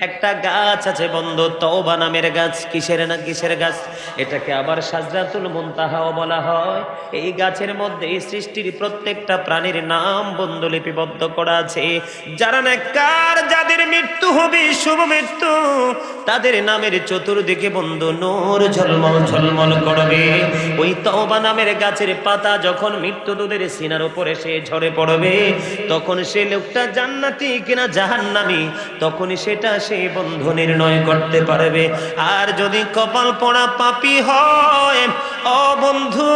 একটা গাছ আছে বন্ধু, তওবা নামের গাছ। কিসের গাছ? এটাকে আবার সাজরাতুল মুনতাহাও বলা হয়। এই গাছের মধ্যে এই সৃষ্টির প্রত্যেকটা প্রাণীর নাম বন্ধু লিপিবদ্ধ করা আছে। যারা নেককার, যাদের মৃত্যু হবে শুভ মৃত্যু, তাদের নামের চতুর্দিকে বন্ধু নূর ঝলমল ঝলমল করবে। ওই তওবা নামের গাছের পাতা যখন মৃত্যুদূতের সিনার উপরে সে ঝরে পড়বে, তখন সে লোকটা জান্নাতি কিনা জাহান্নামী তখনই সেটা সে বন্ধু নির্ণয় করতে পারবে। আর যদি কপাল পোড়া পাপী হয় ও বন্ধু,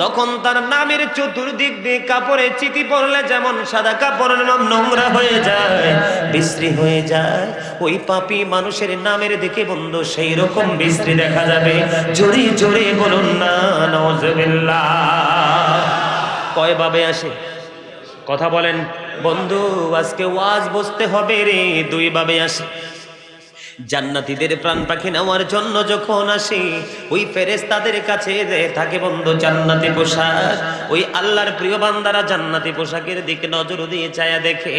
তখন তার নামের চতুর্দিক দিয়ে কাপড়ে চিঠি পড়লে যেমন সাদা কাপড় নোংরা হয়ে যায়, বিশ্রী হয়ে যায়, ওই পাপী মানুষের নামের দিকে বন্ধু সেই রকম বিশ্রী দেখা যাবে। জোরে জোরে বলুন না নাউজুবিল্লাহ। কয়ভাবে আসে কথা বলেন বন্ধু? আজকে ওয়াজ বসতে হবে রে, দুই ভাবে আসে। জান্নাতীদের প্রাণ পাখি নেওয়ার জন্য যখন আসে, ওই ফেরেশতাদের কাছে থাকে বন্ধু জান্নাতি পোশাক। ওই আল্লাহর প্রিয় বান্দারা জান্নাতি পোশাকের দিকে নজর দিয়ে চায়া দেখে,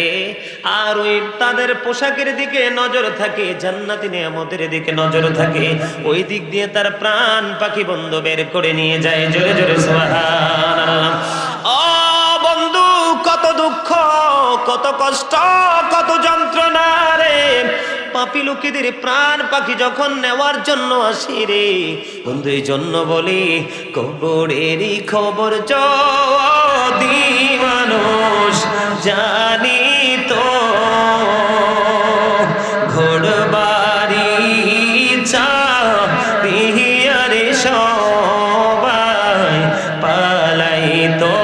আর ওই তাদের পোশাকের দিকে নজর থাকে, জান্নাতি নিয়ামতের দিকে নজর থাকে। ওই দিক দিয়ে তার প্রাণ পাখি বন্ধু বের করে নিয়ে যায়। জোরে জোরে সুবহানাল্লাহ। ও বন্ধু, কত দুঃখ, কত কষ্ট, কত যন্ত্রণা রে পাপী লোকেদের প্রাণ পাখি যখন নেওয়ার জন্য আসে রে বন্ধু। এই জন্য বলি, কবরেরই খবর যদি মানুষ জানি তো, ঘর বাড়ি চারিয়ারে সবাই পালাই তো।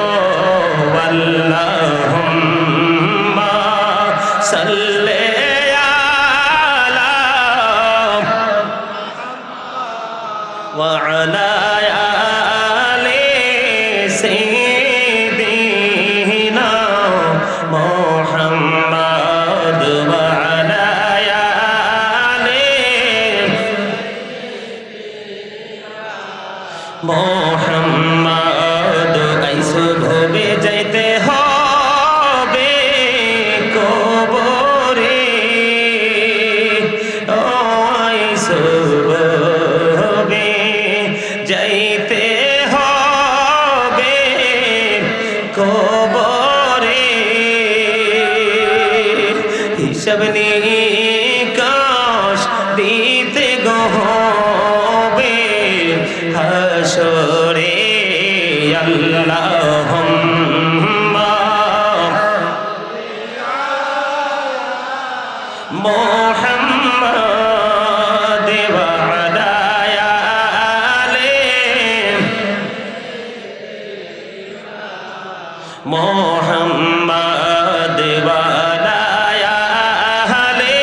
আল্লাহুম্মা সাল্লি আলা ওয়া আলা আলি সাইয়্যিদিনা মুহাম্মদ ওয়া আলা আলি মুহাম্মদ। আইসো ভবে যাইতে হবে কবরে, আইসো ভবে যাইতে হবে কবরে। হিসাব নিকাশ দিতে হবে হাসরে। আল্লাহুম্মা মুহাম্মাদ ওয়া আলা আলি মুহাম্মাদ ওয়া আলা আলি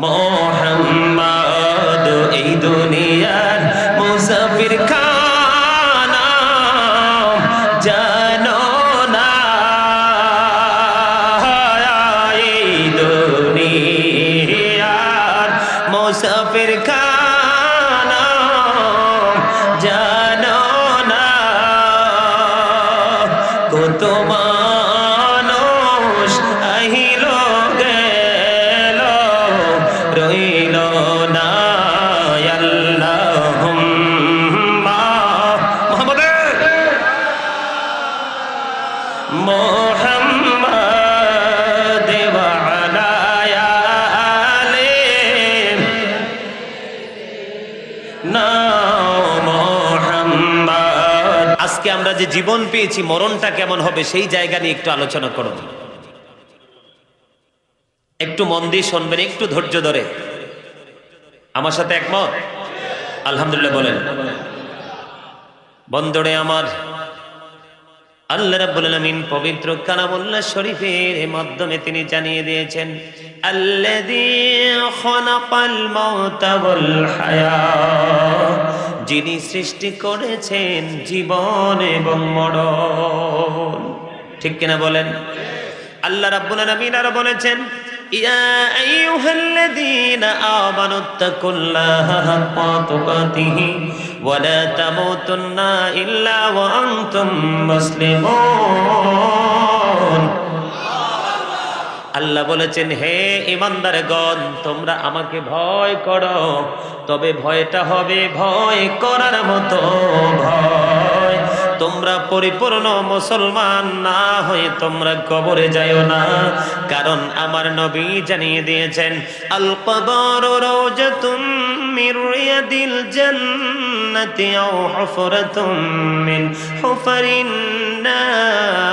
মুহাম্মাদ। এই দুনিয়ার মুসাফির খানা জানো না, এই দুনিয়ার মুসাফির খানা জানো না। কত মানুষ আহিল গেল রইল না। আল্লাহুম্মা মুহাম্মাদ ওয়া আলা আলি না মুহাম্মাদ। আজকে আমরা যে জীবন পেয়েছি, মরণটা কেমন হবে সেই জায়গা নিয়ে একটু আলোচনা করব। একটু মন দিয়ে শুনবেন, একটু ধৈর্য ধরে। আমার সাথে একমত? আলহামদুলিল্লাহ বলেন। বন্ধুরে আমার, আল্লাহ রাব্বুল আলামিন পবিত্র কালামুল্লাহ শরীফের মাধ্যমে তিনি জানিয়ে দিয়েছেন, আল্লাযী খালাকাল মাউতা ওয়াল হায়াত, যিনি সৃষ্টি করেছেন জীবন এবং মরণ। ঠিক কিনা বলেন? আল্লাহ রাব্বুল আলামিন আর বলেছেন, ইয়া আইয়ুহাল্লাযীনা আমানুত্তাকুল্লাহা হাক্কা তুকাতিহি ওয়া লা তামুতুন্না ইল্লা ওয়া আনতুম মুসলিমুন। আল্লাহ বলেছেন, হে ঈমানদারগণ, তোমরা আমাকে ভয় করো, তবে ভয়টা হবে ভয় করার মতো ভয়। তোমরা পরিপূর্ণ মুসলমান না হয়ে তোমরা কবরে যাইও না, কারণ আমার নবী জানিয়ে দিয়েছেন, আল কবরু রাওজাতুম মির রিয়াদিল জান্নাতি আও হুফরাতুম মিন হুফারিন নার।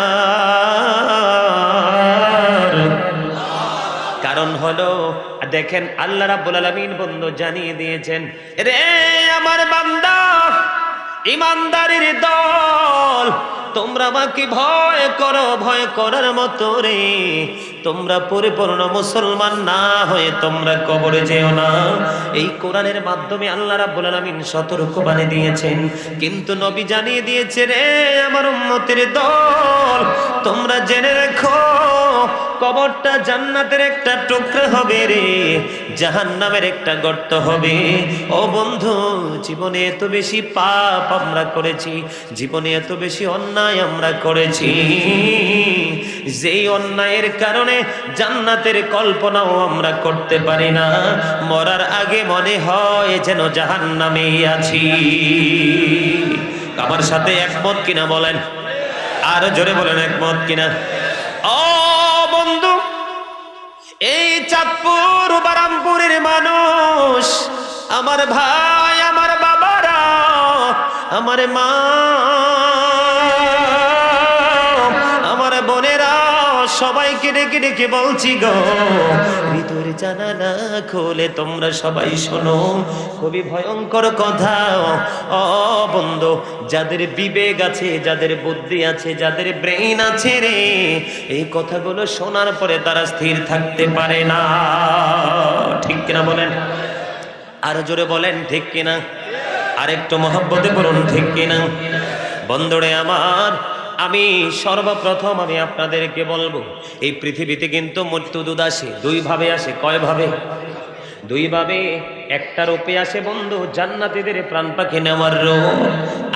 কারণ হলো, দেখেন আল্লাহ রাব্বুল আলামিন বন্ধু জানিয়ে দিয়েছেন, রে আমার বান্দা, ইমানদারের দল, তোমরা আমাকে ভয় করো, ভয় করার মতো রে। তোমরা পরিপূর্ণ মুসলমান না হয়ে তোমরা কবরে যেও না। এই কোরআনের মাধ্যমে আল্লাহ রাব্বুল আলামিন সতর্কবাণী দিয়েছেন, কিন্তু নবী জানিয়ে দিয়েছে, রে আমার উম্মতের দল, তোমরা জেনে রেখো, কবরটা জান্নাতের একটা টুকরা হবে রে, জাহান্নামের একটা গর্ত হবে। ও বন্ধু, জীবনে এত বেশি পাপ আমরা করেছি, জীবনে এত বেশি অন্যায় আমরা করেছি, যেই অন্যায়ের কারণে জান্নাতের কল্পনাও আমরা করতে পারি না। মরার আগে মনে হয় যেন জাহান্নামেই আছি। আমার সাথে একমত কিনা বলেন, আর জোরে বলেন একমত কিনা। ও বন্ধু, এই চাঁদপুর বারামপুরের মানুষ, আমার ভাই, আমার বাবারা, আমার মা, আমার বোনেরা, সবাইকে ডেকে ডেকে বলছি গো, হৃদয়ের জানালা খোলে তোমরা সবাই শোনো, খুবই ভয়ঙ্কর কথা। ও বন্ধু, যাদের বিবেক আছে, যাদের বুদ্ধি আছে, যাদের ব্রেইন আছে রে, এই কথাগুলো শোনার পরে তারা স্থির থাকতে পারে না। ঠিক কিনা বলেন, আর জোরে বলেন ঠিক কিনা, আরেকটু মহব্বতে বলুন ঠিক কিনা। বন্ধুরে আমার, আমি সর্বপ্রথম আমি আপনাদেরকে বলবো, এই পৃথিবীতে কিন্তু মৃত্যুদূত আসে দুই ভাবে আসে। কয় ভাবে? দুই ভাবে। একটা রূপে আসে বন্ধু জান্নাতীদের প্রাণ পাখি নেওয়ার রূপ,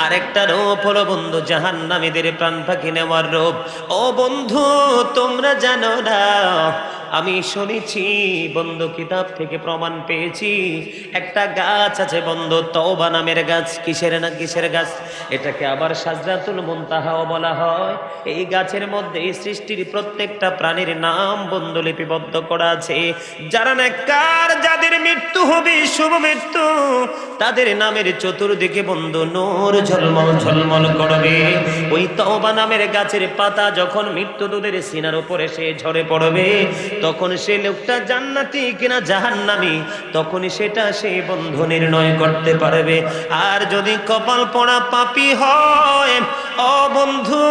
আর একটা রূপ হলো বন্ধু জাহান্নামীদের প্রাণ পাখি নেওয়ার রূপ। ও বন্ধু, তোমরা জানো না, আমি শুনেছি বন্ধু, কিতাব থেকে প্রমাণ পেয়েছি, একটা গাছ আছে বন্ধু, তওবা নামের গাছ। কিসের গাছ? এটাকে আবার সাজরাতুল মুনতাহাও বলা হয়। এই গাছের মধ্যে এই সৃষ্টির প্রত্যেকটা প্রাণীর নাম বন্ধু লিপিবদ্ধ করা আছে। যারা নেককার, যাদের মৃত্যু হবে শুভ মৃত্যু, তাদের নামের চতুর্দিকে বন্ধু নূর ঝলমল ঝলমল করবে। ওই তওবা নামের গাছের পাতা যখন মৃত্যুদূতের সিনার উপরে সে ঝরে পড়বে, তখন সে লোকটা জান্নাতি কিনা জাহান্নামী, তখনই সেটা সে বন্ধু নির্ণয় করতে পারবে। আর যদি কপাল পোড়া পাপী হয়, ও বন্ধু,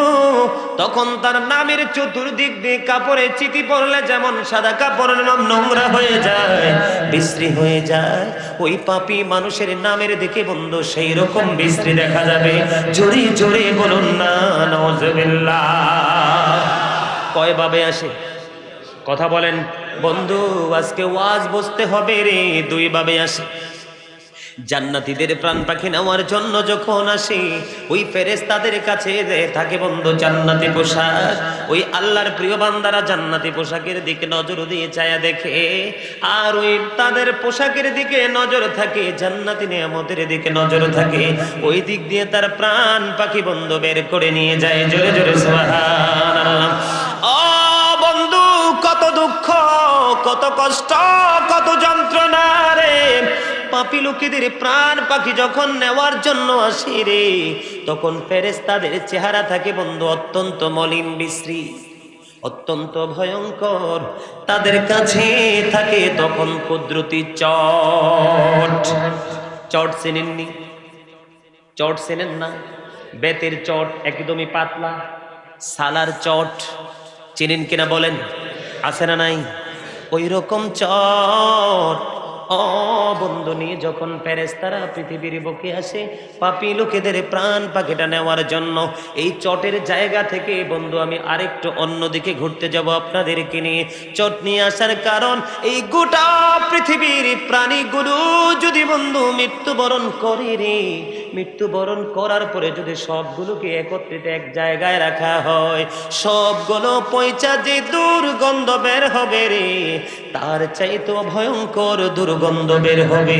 তখন তার নামের চতুর্দিক দিয়ে কাপড়ে চিঠি পড়লে যেমন সাদা কাপড় নোংরা হয়ে যায়, বিশ্রী হয়ে যায়, ওই পাপী মানুষের নামের দিকে বন্ধু সেই রকম বিশ্রী দেখা যাবে। জোরে জোরে বলুন না নাউজুবিল্লাহ। কয় ভাবে আসে? কথা বলেন বন্ধু, আজকে ওয়াজ বুঝতে হবে রে। দুই ভাবে আসে। জান্নাতীদের প্রাণ পাখি নেওয়ার জন্য যখন আসে, ওই ফেরেশতাদের কাছে থাকে বন্ধু জান্নাতি পোশাক। ওই আল্লাহর প্রিয় বান্দারা জান্নাতি পোশাকের দিকে নজর দিয়ে চায়া দেখে, আর ওই তাদের পোশাকের দিকে নজর থাকে, জান্নাতি নিয়ামতের দিকে নজর থাকে, ওই দিক দিয়ে তার প্রাণ পাখি বন্ধু বের করে নিয়ে যায়। জোরে জোরে সুবহানাল্লাহ। ও বন্ধু, কত দুঃখ, কত কষ্ট, কত যন্ত্রণা রে। পাপী লোকেদের প্রাণ পাখি যখন নেওয়ার জন্য আসে রে, তখন ফেরেশতাদের চেহারা থাকে বন্ধু অত্যন্ত মলিন বিশ্রী, অত্যন্ত ভয়ঙ্কর। তাদের কাছে থাকে তখন কুদরতি চট। চট চেনেননি? চট চেনেন না? বেতের চট, একদমই পাতলা। সালার চট চেনেন কিনা বলেন? আছে না নাই? ওই রকম চট ও বন্ধু নিয়ে যখন ফেরেশতারা পৃথিবীর বুকে আসে পাপী লোকেদের প্রাণ পাখিটা নেওয়ার জন্য, এই চটের জায়গা থেকে বন্ধু আমি আরেকটু অন্যদিকে ঘুরতে যাব আপনাদেরকে নিয়ে। চট নিয়ে আসার কারণ, এই গোটা পৃথিবীর প্রাণীগুলো যদি বন্ধু মৃত্যুবরণ করে রে, মৃত্যুবরণ করার পরে যদি সবগুলোকে একত্রিত এক জায়গায় রাখা হয়, সবগুলো পয়সা যে দুর্গন্ধ বের হবে রে, তার চাইতে ভয়ঙ্কর দুর্গন্ধ বের হবে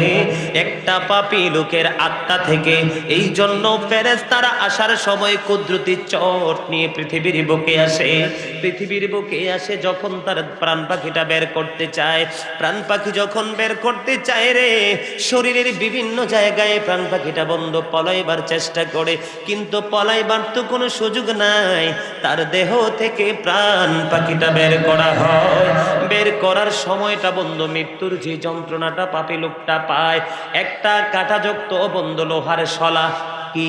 একটা পাপী লোকের আত্মা থেকে। এই জন্য ফেরেশতারা আসার সময় কুদরতি চট নিয়ে পৃথিবীর বুকে আসে। পৃথিবীর বুকে আসে যখন তার প্রাণ পাখিটা বের করতে চায়, প্রাণ পাখি যখন বের করতে চায় রে, শরীরের বিভিন্ন জায়গায় প্রাণ পাখিটা বন্ধ পলাইবার চেষ্টা করে, কিন্তু পলাইবার তো কোনো সুযোগ নাই। তার দেহ থেকে প্রাণ পাখিটা বের করা হয়। বের করার সময়টা বন্ধ মৃত্যুর যে যন্ত্রণাটা পাপী লোকটা পায়, একটা কাঁটাযুক্ত বন্ধ লোহার শলা, কি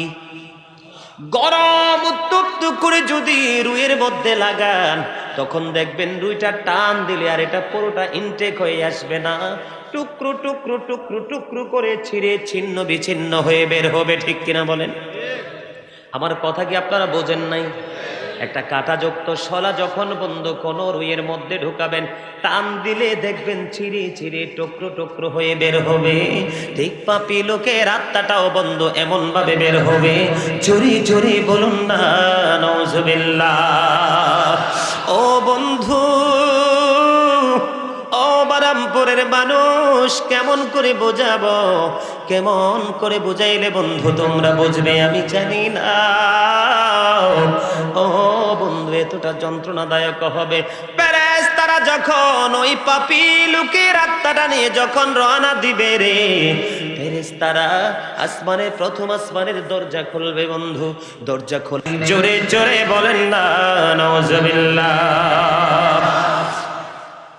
গরম উত্তপ্ত করে যদি রুইয়ের মধ্যে লাগান, তখন দেখবেন রুইটা টান দিলে আর এটা পুরোটা ইনটেক হয়ে আসবে না, টুকরো টুকরো টুকরো টুকরো করে ছিঁড়ে ছিন্ন বিচ্ছিন্ন হয়ে বের হবে। ঠিক কিনা বলেন? আমার কথা কি আপনারা বোঝেন নাই? একটা কাঁটাযুক্ত শলা যখন বন্ধ কোনো রুইয়ের মধ্যে ঢুকাবেন, টান দিলে দেখবেন ছিঁড়ে ছিঁড়ে টুকরো টুকরো হয়ে বের হবে। ঠিক পাপী লোকের আত্মাটাও বন্ধ এমন ভাবে বের হবে, চুরি চুরি বলুন না নাউজুবিল্লাহ। ও বন্ধু, ও বারামপুরের মানুষ, কেমন করে বোঝাবো, কেমন করে বুঝাইলে বন্ধু তোমরা বুঝবে আমি জানি না। ও বন্ধু, এতটা যন্ত্রণাদায়ক হবে। ফেরেশতারা যখন ওই পাপী লোকের আত্মাটা নিয়ে যখন রওনা দিবে রে, ফেরেশতারা আসমানের প্রথম আসমানের দরজা খুলবে বন্ধু। দরজা খুলে জোরে জোরে বলেন না নাউজুবিল্লাহ।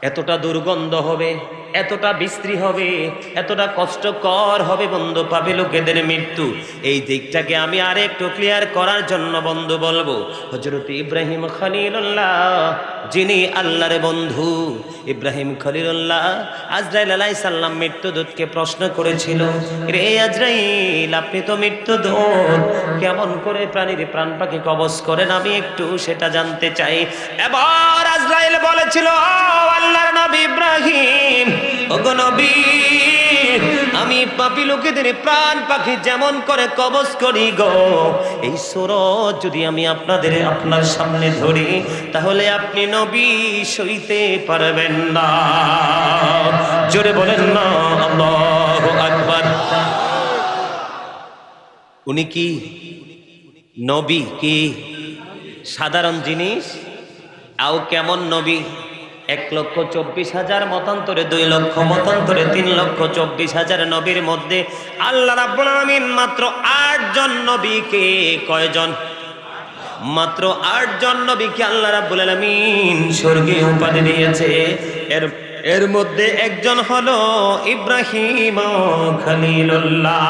এতটা দুর্গন্ধ হবে, এতটা বিশ্রী হবে, এতটা কষ্টকর হবে বন্ধু পাপী লোকেদের মৃত্যু। এই দিকটাকে আমি আর একটু ক্লিয়ার করার জন্য বন্ধু বলবো, হযরত ইব্রাহিম খলিলুল্লাহ, যিনি আল্লাহর বন্ধু, ইব্রাহিম খলিলুল্লাহ আজরাইল আলাইহিস সালাম মৃত্যুদূতকে প্রশ্ন করেছিল, রে আজরাইল, আপনি তো মৃত্যুদূত, কেমন করে প্রাণীর প্রাণ পাখি কবজ করেন, আমি একটু সেটা জানতে চাই। এবার আজরাইল বলেছিল, আল্লাহর নবী ইব্রাহিম, ওগো নবী, আমি পাপী লোকেদের প্রাণ পাখি যেমন করে কবজ করি গো, এই সূরত যদি আমি আপনার সামনে ধরি, তাহলে আপনি নবী সইতে পারবেন না। জোরে বলেন না আল্লাহু আকবার। উনি কি নবী? কি সাধারণ জিনিস? আও কেমন নবী? 1,24,000 মতান্তরে, 2 লক্ষ মতান্তরে, 3,24,000 নবীর মধ্যে আল্লাহ রাব্বুল আলামিন মাত্র 8 জন নবীকে, কয়জন? মাত্র 8 জন নবীকে আল্লাহ রাব্বুল আলামিন স্বর্গীয় উপাধি দিয়েছে। এর মধ্যে একজন হলো ইব্রাহিম খলিলুল্লাহ।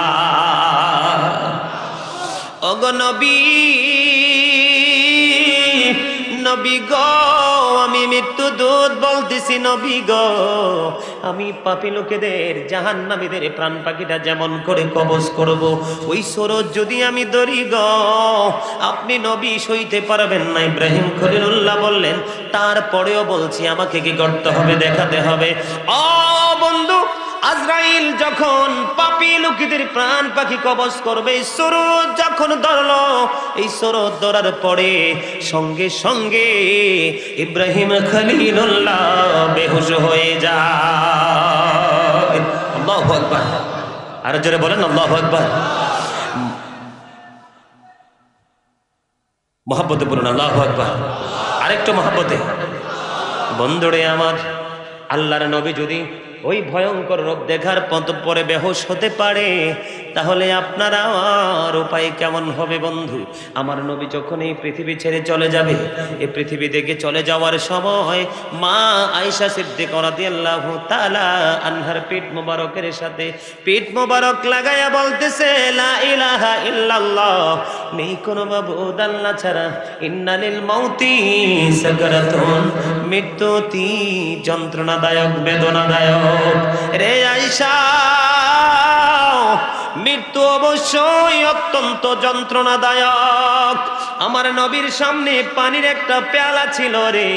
ওগো নবী, নবী গো, আমি মৃত্যুদূত বলতেছি, নবী গো, আমি পাপী লোকেদের জাহান্নামীদের প্রাণ পাখিটা যেমন করে কবজ করব, ওই সূরত যদি আমি ধরি গো, আপনি নবী সইতে পারবেন না। ইব্রাহিম খলিলুল্লাহ বললেন, তারপরেও বলছি, আমাকে কি করতে হবে? দেখাতে হবে। ও বন্ধু, আজরাইল যখন পাপী লোকেদের প্রাণ পাখি কবজ করবে, এই সূরত যখন ধরলো, এই সূরত ধরার পরে সঙ্গে সঙ্গে ইব্রাহিম খলিলুল্লাহ বেহুশ হয়ে যায়। আল্লাহু আকবার। আর জোরে বলেন আল্লাহু আকবার। মহব্বতে বলুন আল্লাহু আকবার। আরেকটু মহব্বতে। বন্ধুরে আমার, আল্লাহর নবী যদি ওই ভয়ঙ্কর রূপ দেখার পরে বেহুশ হতে পারে, তাহলে আপনারা আর উপায় কেমন হবে বন্ধু? আমার নবী যখন এই পৃথিবী ছেড়ে চলে যাবে, এই পৃথিবী থেকে চলে যাওয়ার সময় মা আয়েশা সিদ্দিকা রাদিয়াল্লাহু তাআলা আনহার পিঠ মোবারকের সাথে পিঠ মোবারক লাগায়া বলতেছে, লা ইলাহা ইল্লাল্লাহ, নেই কোনো মাবুদ আল্লাহ ছাড়া, ইন্নালিল মাউতি সাকারাতুন, মৃত্যু অতি যন্ত্রণাদায়ক, বেদনাদায়ক। রে আয়েশা, মৃত্যু অবশ্যই অত্যন্ত যন্ত্রণাদায়ক। আমার নবীর সামনে পানির একটা পেয়ালা ছিল রে,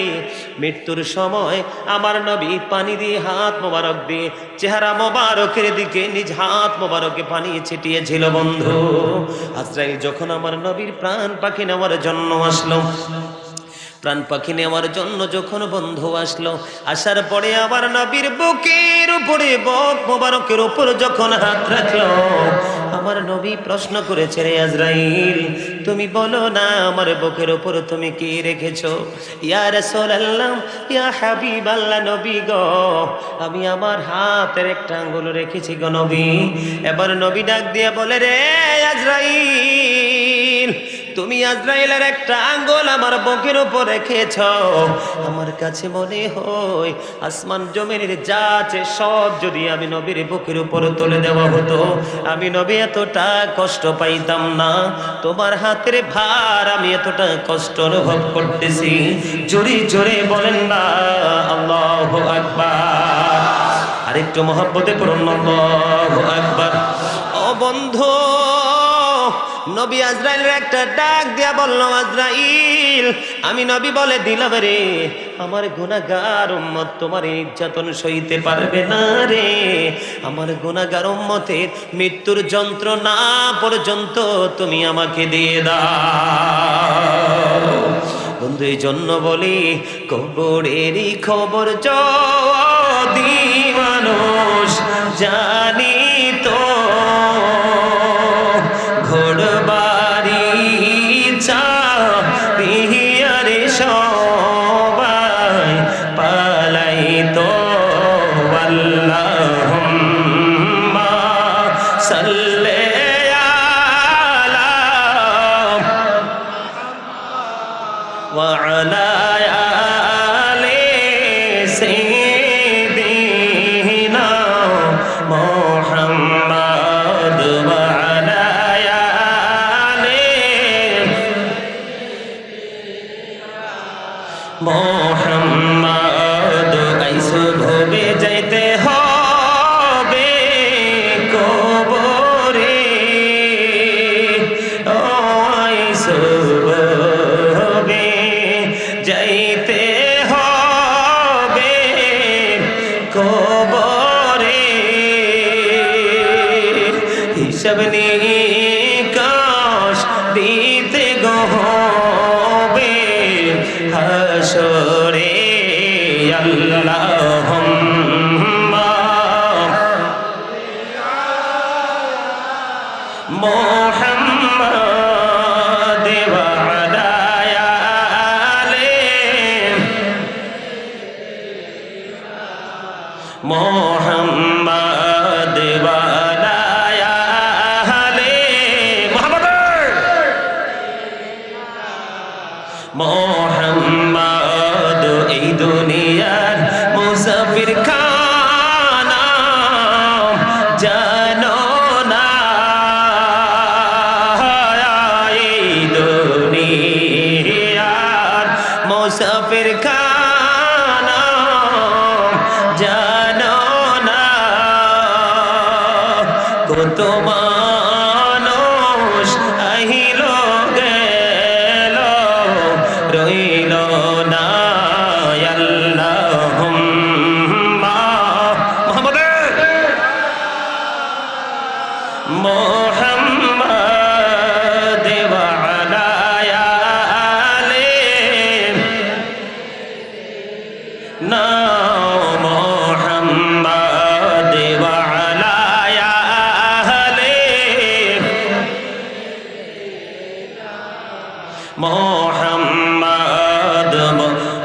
মৃত্যুর সময় আমার নবী পানি দিয়ে হাত মোবারক দিয়ে চেহারা মোবারকের দিকে নিজ হাত মোবারকে পানি ছিটিয়েছিল বন্ধু। আজরাইল যখন আমার নবীর প্রাণ পাখি নেওয়ার জন্য আসলো, প্রাণ পাখি নেওয়ার জন্য যখন বন্ধু আসলো, আসার পরে আমার নবীর বুকের উপরে বক মোবারকের উপর যখন হাত রাখলো, আমার নবী প্রশ্ন করেছে, রে আজরাইল তুমি বলো না আমার বুকের উপর তুমি কি রেখেছো? ইয়া রাসূলুল্লাহ, ইয়া হাবিবাল্লাহ, নবী গো আমি আমার হাতের একটা আঙ্গুল রেখেছি গো নবী। এবার নবী ডাক দিয়ে বলে, রে আজরাইল তুমি আজরাইলের একটা আঙ্গুল আমার বুকের উপর রেখেছ, আমার কাছে মনে হয় আসমান জমিনের যা আছে সব যদি আমি নবীর বুকের উপর তুলে দেওয়া হতো, আমি নবী এতটা কষ্ট পাইতাম না। তোমার হাতের ভার আমি এতটা কষ্ট অনুভব করতেছি। জোরে জোরে বলেন না আল্লাহু আকবার। আরেকটু মহব্বতে পড়ুন আল্লাহু আকবার। ও বন্ধু, নবী আজরাইলের একটা ডাক দিয়া বলল, আজরাইল আমি নবী বলে দিলাম রে আমার গুনাহগার উম্মত তোমার নির্যাতন সইতে পারবে না রে, আমার গুনাহগার উম্মতের মৃত্যুর যন্ত্রণা পর্যন্ত তুমি আমাকে দিয়ে দাও। বন্ধু এই জন্য বলি কবরেরই খবর যদি মানুষ জানি তো ঘোড়বাড়ি চাপিয়ারে সবাই পালাই তো আল্লাহুম্মা সাল্লি আলা ওয়া আলা আলি সাইয়্যিদিনা মুহাম্মদ ওয়া মোহাম্মদ আইসো ভবে যাইতে হবে কবরে, আইসো ভবে যাইতে হবে কবরে, হিসাব নিকাশ দিতে গহবে হাসরে। আল্লাহুম্মা মুহাম্মাদ ওয়া আলা আলি মুহাম্মাদ ওয়া আলা আলি মুহাম্মদ। এই দুনিয়ার মুসাফির খানা জানো না, এই দুনিয়ার মুসাফির খানা জানো না, কত মানুষ আহিল গেল রইল না। আল্লাহুম্মা মুহাম্মদ ওয়া আলা আলি না মুহাম্মদ ওয়া আলা আলি মুহাম্মদ।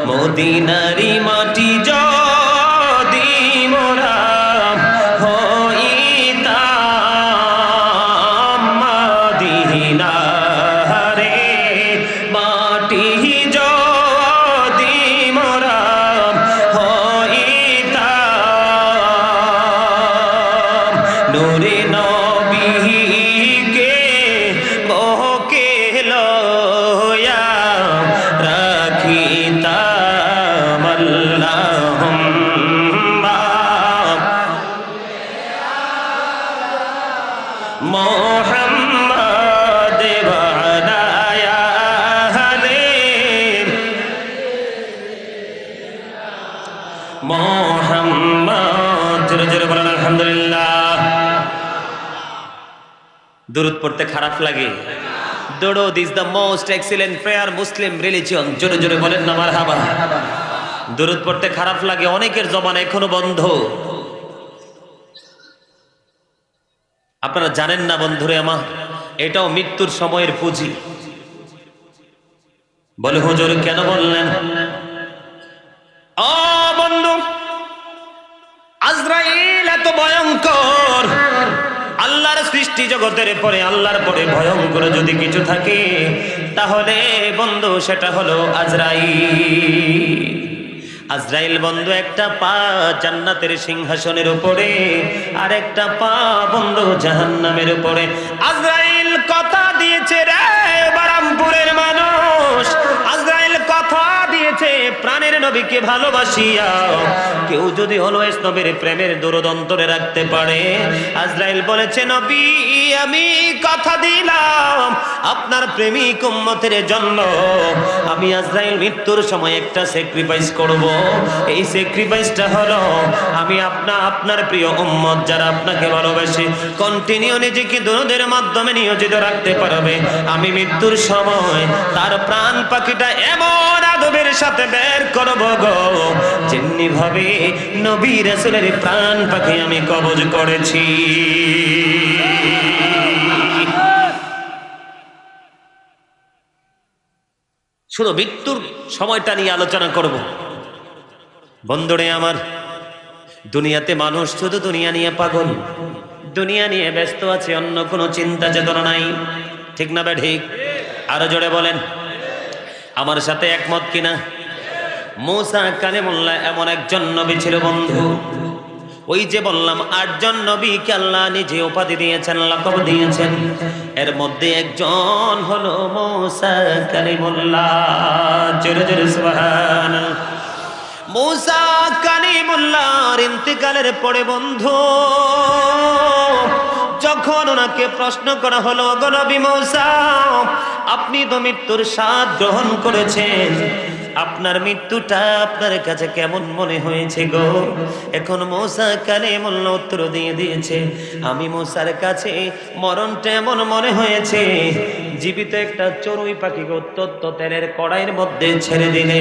মদিনারি মাটি যদি মোরা হইতাম, মদিনারে মাটি যদি মোরা মুহাম্মদ। জোরে জোরে বলেন আলহামদুলিল্লাহ। দুরূদ পড়তে খারাপ লাগে? দুরূদ is the most excellent prayer Muslim religion. জোরে জোরে বলেন না মারহাবা। দুরূদ পড়তে খারাপ লাগে, অনেকের জবান এখনো বন্ধ। আপনারা জানেন না বন্ধুরে আমার, এটাও মৃত্যুর সময়ের পুঁজি। বলে হুজুর কেন বললেন? ও বন্ধু, আজরাইল এত ভয়ঙ্কর, আল্লাহর সৃষ্টি জগতের পরে, আল্লাহর পরে ভয়ঙ্কর যদি কিছু থাকে তাহলে বন্ধু সেটা হলো আজরাইল। আজরাইল বন্ধু একটা পা জান্নাতের সিংহাসনের উপরে, আর একটা পা বন্ধু জাহান্নামের উপরে। আজরাইল কথা দিয়েছে রে বারামপুরের মানুষ, আজরাইল কথা দিয়েছে প্রাণের নবীকে ভালোবাসিয়া কেউ যদি অলওয়েজ নবীর প্রেমের দরদ অন্তরে রাখতে পারে, আজরাইল বলেছে নবী আমি কথা দিলাম আপনার প্রেমিক উম্মতের জন্য আমি আজরাইল মৃত্যুর সময় একটা স্যাক্রিফাইস করব। এই স্যাক্রিফাইসটা হলো আমি আপনার প্রিয় উম্মত যারা আপনাকে ভালোবাসে কন্টিনিউ নিজেকে দরুদের মাধ্যমে নিয়োজিত রাখতে পারবে, আমি মৃত্যুর সময় তার প্রাণ পাখিটা এমন আদবের সাথে বের করব গো যেমনি ভাবে নবী রাসূলের প্রাণ পাখি আমি কবজ করেছি। শুধু মৃত্যুর সময়টা নিয়ে আলোচনা করব। বন্ধুরে আমার, দুনিয়াতে মানুষ শুধু দুনিয়া নিয়ে পাগল, দুনিয়া নিয়ে ব্যস্ত আছে, অন্য কোনো চিন্তা চেতনা নাই। ঠিক না ঠিক? আরো জোরে বলেন, আমার সাথে একমত কিনা? মুসা কালিমুল্লাহ এমন একজন নবী ছিল বন্ধু, ওই যে বললাম ৮ জন নবীকে আল্লাহ নিজে উপাধি দিয়েছেন, লাকব দিয়েছেন, এর মধ্যে একজন হলো মুসা কালিমুল্লাহ। জোরে জোরে সুবহানাল্লাহ। মুসা কালিমুল্লাহর ইন্তিকালের পরে বন্ধু যখন ওনাকে প্রশ্ন করা হলো, গো নবী মুসা আপনি তো মৃত্যুর স্বাদ গ্রহণ করেছেন, আপনার মৃত্যুটা আপনার কাছে কেমন মনে হয়েছে গো? এখন মুসা কালিমুল্লাহ উত্তর দিয়ে দিয়েছে, আমি মুসার কাছে মরণটা এমন মনে হয়েছে জীবিত একটা চড়ুই পাখিকে উত্তপ্ত তেলের কড়াইয়ের মধ্যে ছেড়ে দিলে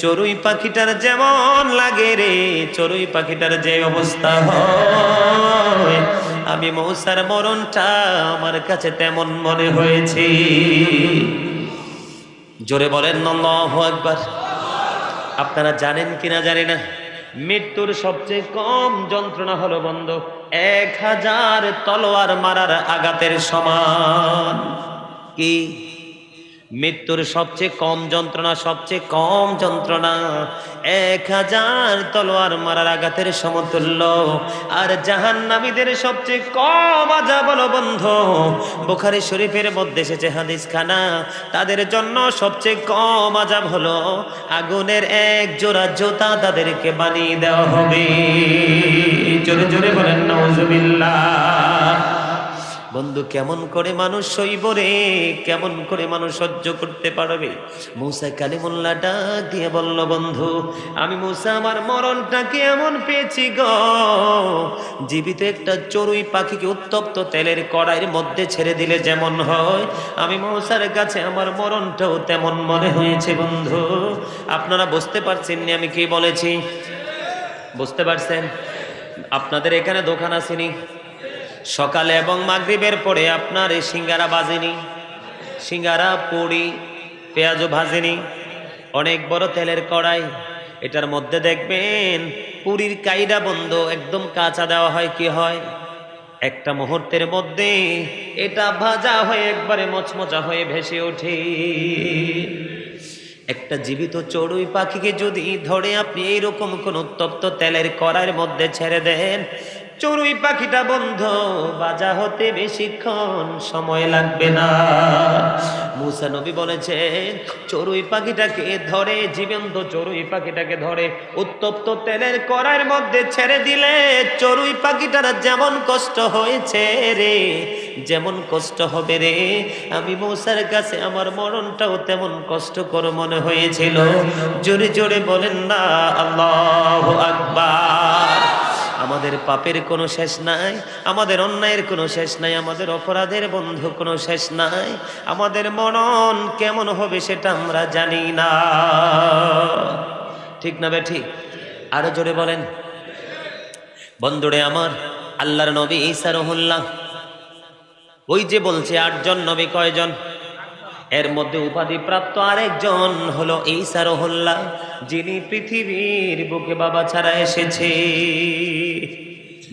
চড়ুই পাখিটার যেমন লাগে রে, চড়ুই পাখিটার যে অবস্থা হয় আমি মুসার মরণটা আমার কাছে তেমন মনে হয়েছে। জোরে বলেন আল্লাহু আকবার। আপনারা জানেন কিনা জানি না, মৃত্যুর সবচেয়ে কম যন্ত্রণা হলো বন্ধু 1000 তলোয়ার মারার আঘাতের সমান। কি? মৃত্যুর সবচেয়ে কম যন্ত্রণা, সবচেয়ে কম যন্ত্রণা 1000 তলোয়ার মারার আঘাতের সমতুল্য। আর জাহান্নামীদের সবচেয়ে কম আযাব হলো বন্ধু, বুখারী শরীফের মধ্যে এসেছে হাদিস খানা, তাদের জন্য সবচেয়ে কম আযাব হলো আগুনের এক জোড়া জুতা তাদেরকে বানিয়ে দেওয়া হবে। জোরে জোরে বলেন নাউজুবিল্লাহ। বন্ধু কেমন করে মানুষ সইব রে, কেমন করে মানুষ সহ্য করতে পারবে? মুসা কালিমুল্লাহ ডাক দিয়ে বলল, বন্ধু আমি মুসা আমার মরণটাকে এমন পেয়েছি গো, জীবিত একটা চড়ুই পাখিকে উত্তপ্ত তেলের কড়াইয়ের মধ্যে ছেড়ে দিলে যেমন হয় আমি মুসার কাছে আমার মরণটাও তেমন মনে হয়েছে। বন্ধু আপনারা বুঝতে পারছেন নি আমি কি বলেছি? বুঝতে পারছেন? আপনাদের এখানে দোকান আসেনি সকালে এবং মাগরিবের পরে আপনার এই সিঙ্গারা বাজেনি, সিঙ্গারা পুরি পেঁয়াজও ভাজেনি, অনেক বড় তেলের কড়াই, এটার মধ্যে দেখবেন পুরির কাইডা বন্ধ একদম কাঁচা দেওয়া হয়, কি হয় একটা মুহূর্তের মধ্যে এটা ভাজা হয়ে একবারে মচমচা হয়ে ভেসে ওঠে। একটা জীবিত চড়ুই পাখিকে যদি ধরে আপনি এইরকম কোন উত্তপ্ত তেলের কড়াইয়ের মধ্যে ছেড়ে দেন চড়ুই পাখিটা বন্ধু বাজা হতে বেশিক্ষণ সময় লাগবে না। মুসা নবী বলেছে চড়ুই পাখিটাকে ধরে, জীবন্ত চড়ুই পাখিটাকে ধরে উত্তপ্ত তেলের কড়াইয়ের মধ্যে ছেড়ে দিলে চড়ুই পাখিটার যেমন কষ্ট হয়েছে রে, যেমন কষ্ট হবে রে, আমি মুসার কাছে আমার মরণটাও তেমন কষ্টকর মনে হয়েছিল। জোরে জোরে বলেন না আল্লাহু আকবার। আমাদের পাপের কোনো শেষ নাই, আমাদের অন্যায়ের কোনো শেষ নাই, আমাদের অপরাধের বন্ধু কোনো শেষ নাই। আমাদের মরণ কেমন হবে সেটা আমরা জানি না, ঠিক না বে ঠিক? আরো জোরে বলেন। বন্ধুরে আমার, আল্লাহর নবী ঈসা রহুল্লাহ, ওই যে বলছে 8 জন নবী, কয়জন? এর মধ্যে উপাধি প্রাপ্ত আরেকজন হলো ঈসা রহুল্লাহ, যিনি পৃথিবীর বুকে বাবা ছাড়া এসেছে,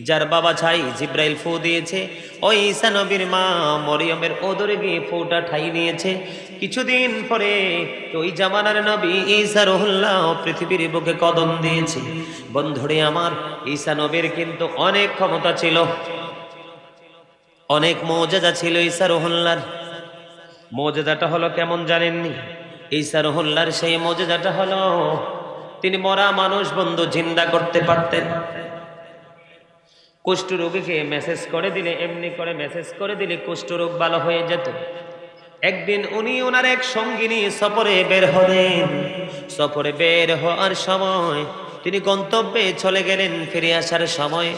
যার বাবা ছাই জিব্রাইল ফু দিয়েছে। ওই ঈসা নবীর মা মরিয়মের ওদরে গিয়ে ফুটা ঠাই নিয়েছে। কিছুদিন পরে ওই জামানার নবী ঈসা রহুল্লাহ পৃথিবীর বুকে কদম দিয়েছে। বন্ধুরে আমার, ঈসা নবীর কিন্তু অনেক ক্ষমতা ছিল, অনেক মুজিজা ছিল ঈসা রহুল্লাহর। মুজিজাটা হলো কেমন জানেননি? ঈসা রহুল্লাহর সেই মুজিজাটা হলো তিনি মরা মানুষ বন্ধু জিন্দা করতে পারতেন। কুষ্ঠরোগীকে মেসেজ করে দিলে, এমনি করে মেসেজ করে দিলে কুষ্ঠরোগ ভালো হয়ে যেত। একদিন উনি ওনার এক সঙ্গিনী সফরে বের হলেন। সফরে বের হওয়ার সময় তিনি গন্তব্যে চলে গেলেন। ফিরে আসার সময়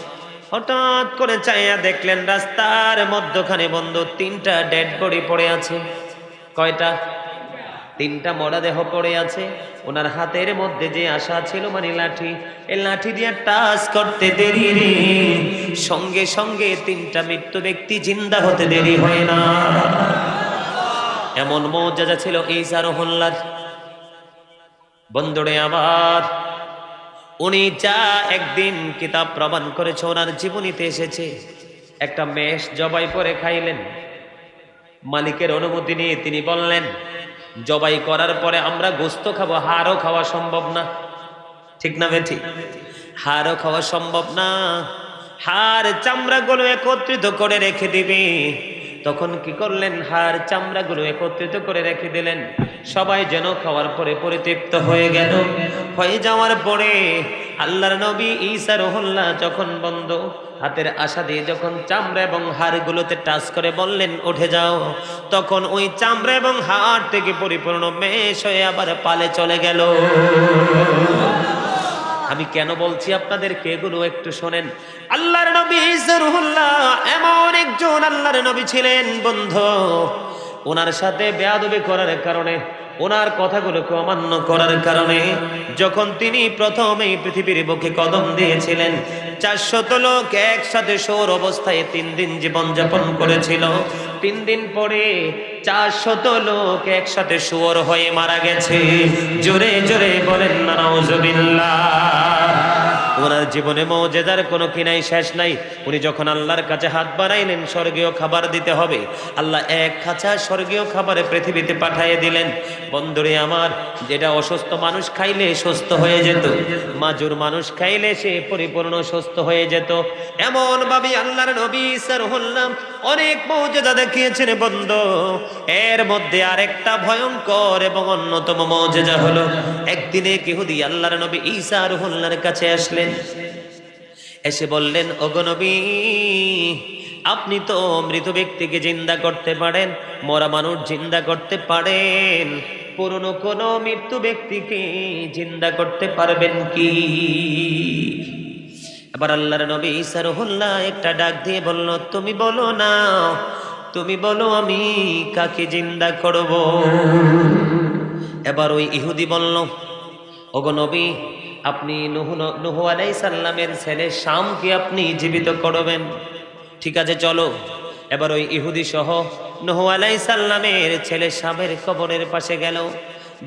হঠাৎ করে চাইয়া দেখলেন রাস্তার মধ্যখানে বন্ধু 3টা ডেড বডি পড়ে আছে। কয়টা? 3টা মরা দেহ পড়ে আছে। ওনার হাতের মধ্যে যে আশা ছিল মানে লাঠি, এই লাঠি দিয়ে টাচ করতে দেরি রে, সঙ্গে সঙ্গে 3টা মৃত্যু ব্যক্তি জিন্দা হতে দেরি হয় না। এমন মুজিজা ছিল ঈসা রহুল্লাহর। বন্ধুরে আমার, উনি যা একদিন কিতাব প্রমাণ করেছে ওনার জীবনীতে এসেছে। একটা মেষ জবাই করে খাইলেন, মালিকের অনুমতি নিয়ে তিনি বললেন জবাই করার পরে আমরা গোশত খাবো, হাড়ও খাওয়া সম্ভব না, ঠিক না বেঠি? হাড়ও খাওয়া সম্ভব না, হাড় চামড়াগুলো একত্রিত করে রেখে দিবে। তখন কি করলেন? হাড় চামড়াগুলো একত্রিত করে রেখে দিলেন। সবাই যেন খাওয়ার পরে পরিতৃপ্ত হয়ে গেল। হয়ে যাওয়ার পরে আল্লাহর নবী ঈসা রহুল্লাহ যখন বন্ধ হাতের আশা দিয়ে যখন চামড়া এবং হাড়গুলোতে টাচ করে বললেন উঠে যাও, তখন ওই চামড়া এবং হাড় থেকে পরিপূর্ণ মেষ হয়ে আবার পালে চলে গেল। আমি কেন বলছি আপনাদেরকে এগুলো একটু শোনেন। আল্লাহর নবী ঈসা রহুল্লাহ এমন একজন আল্লাহর নবী ছিলেন বন্ধু, ওনার সাথে বেয়াদবি করার কারণে, ওনার কথাগুলোকে অমান্য করার কারণে যখন তিনি প্রথম এই পৃথিবীর বুকে কদম দিয়েছিলেন, 400 লোক একসাথে শোর অবস্থায় 3 দিন জীবনযাপন করেছিল। 3 দিন পরে 400 লোক একসাথে শুয়োর হয়ে মারা গেছে। জোরে জোরে বলেন না নাউজুবিল্লাহ। ওনার জীবনে মুজিজার কোনো কিনাই শেষ নাই। উনি যখন আল্লাহর কাছে হাত বাড়াইলেন স্বর্গীয় খাবার দিতে হবে, আল্লাহ এক খাঁচা স্বর্গীয় খাবারে পৃথিবীতে পাঠিয়ে দিলেন। বন্ধুরে আমার, যেটা অসুস্থ মানুষ খাইলে সুস্থ হয়ে যেত, মাজুর মানুষ খাইলে সে পরিপূর্ণ সুস্থ হয়ে যেত। এমন ভাবে আল্লাহর নবী ঈসা রহুল্লাহ অনেক মুজিজা দেখিয়েছেন বন্ধু। এর মধ্যে আরেকটা ভয়ঙ্কর এবং অন্যতম মুজিজা হলো একদিনে ইহুদি আল্লাহর নবী ঈসা রহুল্লাহর কাছে আসলেন। এসে বললেন ওগো নবী, আপনি তো মৃত ব্যক্তিকে জিন্দা করতে পারেন, মরা মানুষ জিন্দা করতে পারেন, পুরনো কোন মৃত্যু ব্যক্তিকে জিন্দা করতে পারবেন কি? এবার আল্লাহর নবী ঈসা রহুল্লাহ একটা ডাক দিয়ে বলল তুমি বলো না, তুমি বলো আমি কাকে জিন্দা করব? এবার ওই ইহুদি বলল ওগো নবী, আপনি নূহ আলাইহিস সালামের ছেলে শামকে আপনি জীবিত করবেন। ঠিক আছে চলো। এবার ওই ইহুদি সহ নূহ আলাইহিস সালামের ছেলে শামের কবরের পাশে গেল।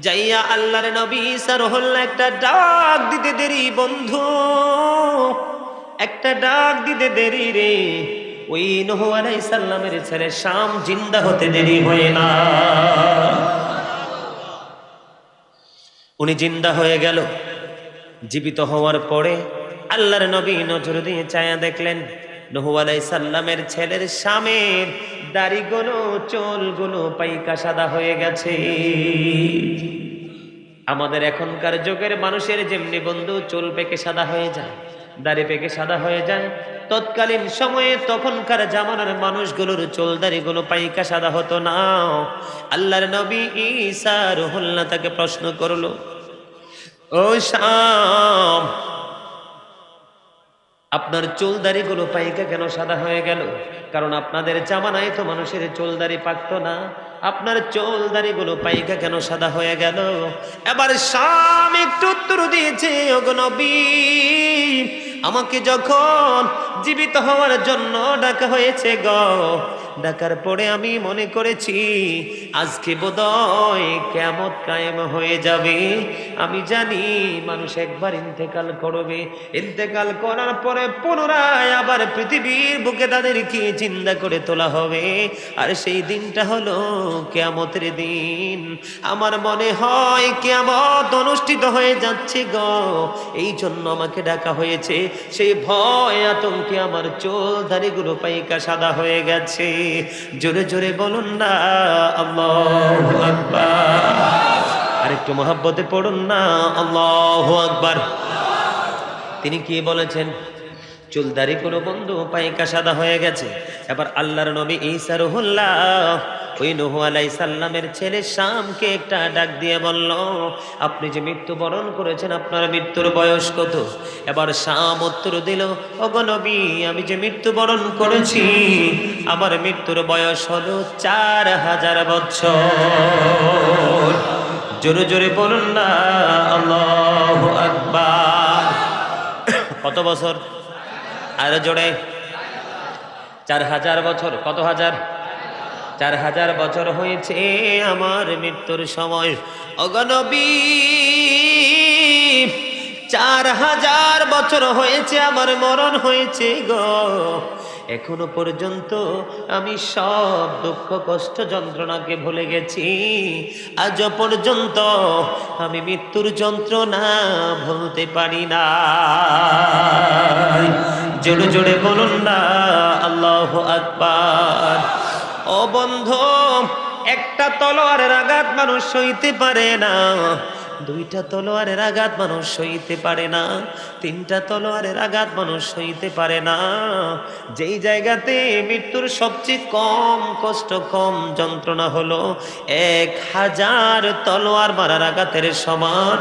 যাইয়া আল্লাহর নবী ঈসা রহুল্লাহ একটা ডাক দিতে দেরি বন্ধু, একটা ডাক দিতে দেরি রে, ওই নূহ আলাইহিস সালামের ছেলে শাম জিন্দা হতে দেরি হয় না। উনি জিন্দা হয়ে গেল। জীবিত হওয়ার পরে আল্লাহর নবী নজর দিয়ে চায়া দেখলেন নূহ আলাইহিস সালামের ছেলের শামের দাড়িগুলো চুলগুলো পাইকা সাদা হয়ে গেছে। আমাদের এখনকার যুগের মানুষের যেমনি বন্ধু চুল পেকে সাদা হয়ে যায়, দাড়ি পেকে সাদা হয়ে যায়, তৎকালীন সময়ে তখনকার জামানার মানুষগুলোর চুল দাড়িগুলো পাইকা সাদা হতো না। আল্লাহর নবী ঈসা রুহুল্লাহ তাকে প্রশ্ন করলো, ও শাম, আপনার চুল দাড়িগুলো পাইকা কেন সাদা হয়ে গেল? কারণ আপনাদের জামানায় তো মানুষের চুল দাড়ি পাকতো না, আপনার চুল দাড়িগুলো পাইকা কেন সাদা হয়ে গেল? এবার শাম একটু উত্তর দিয়েছে, ওগো নবী, আমাকে যখন জীবিত হওয়ার জন্য ডাকা হয়েছে গো, ডাকার পরে আমি মনে করেছি আজকে বোধহয় কিয়ামত কায়েম হয়ে যাবে। আমি জানি মানুষ একবার ইন্তেকাল করবে, ইন্তেকাল করার পরে পুনরায় আবার পৃথিবীর বুকে তাদেরকে জিন্দা করে তোলা হবে, আর সেই দিনটা হলো কিয়ামতের দিন। আমার মনে হয় কিয়ামত অনুষ্ঠিত হয়ে যাচ্ছে গো, এই জন্য আমাকে ডাকা হয়েছে। সেই ভয় আতঙ্কে আমার চুল দাড়িগুলো পাইকা সাদা হয়ে গেছে। জোরে জোরে বলুন না আল্লাহু আকবার। আরেকটু মহব্বতে পড়ুন না আল্লাহু আকবার। তিনি কি বলেছেন? চুল দাড়ি কোনো বন্ধু পাইকা সাদা হয়ে গেছে। এবার আল্লাহর নবী ঈসা রুহুল্লাহ ওই নূহ আলাইহিস সালামের ছেলে শামকে একটা ডাক দিয়ে বলল, আপনি যে মৃত্যুবরণ করেছেন আপনার মৃত্যুর বয়স কত? এবার শাম উত্তর দিল, ওগো নবী, আমি যে মৃত্যুবরণ করেছি আমার মৃত্যুর বয়স হলো 4000 বছর। জোরে জোরে বলুন না আল্লাহু আকবার। কত বছর? আর জোরে 4000 বছর। কত হাজার? 4000 বছর হয়েছে আমার মৃত্যুর সময়। ওগো নবী, 4000 বছর হয়েছে আমার মরণ হয়েছে গো, এখনো পর্যন্ত আমি সব দুঃখ কষ্ট যন্ত্রণাকে ভুলে গেছি। আজ পর্যন্ত আমি মৃত্যুর যন্ত্রণা ভুলতে পারি না। জোরে জোরে বলুন না আল্লাহু আকবার। ও বন্ধু, একটা তলোয়ারের আঘাত মানুষ সইতে পারে না, দুইটা তলোয়ারের আঘাত মানুষ সইতে পারে না, তিনটা তলোয়ারের আঘাত মানুষ সইতে পারে না। যেই জায়গাতে মৃত্যুর সবচেয়ে কম কষ্ট, কম যন্ত্রণা হলো 1000 তলোয়ার মারার আঘাতের সমান,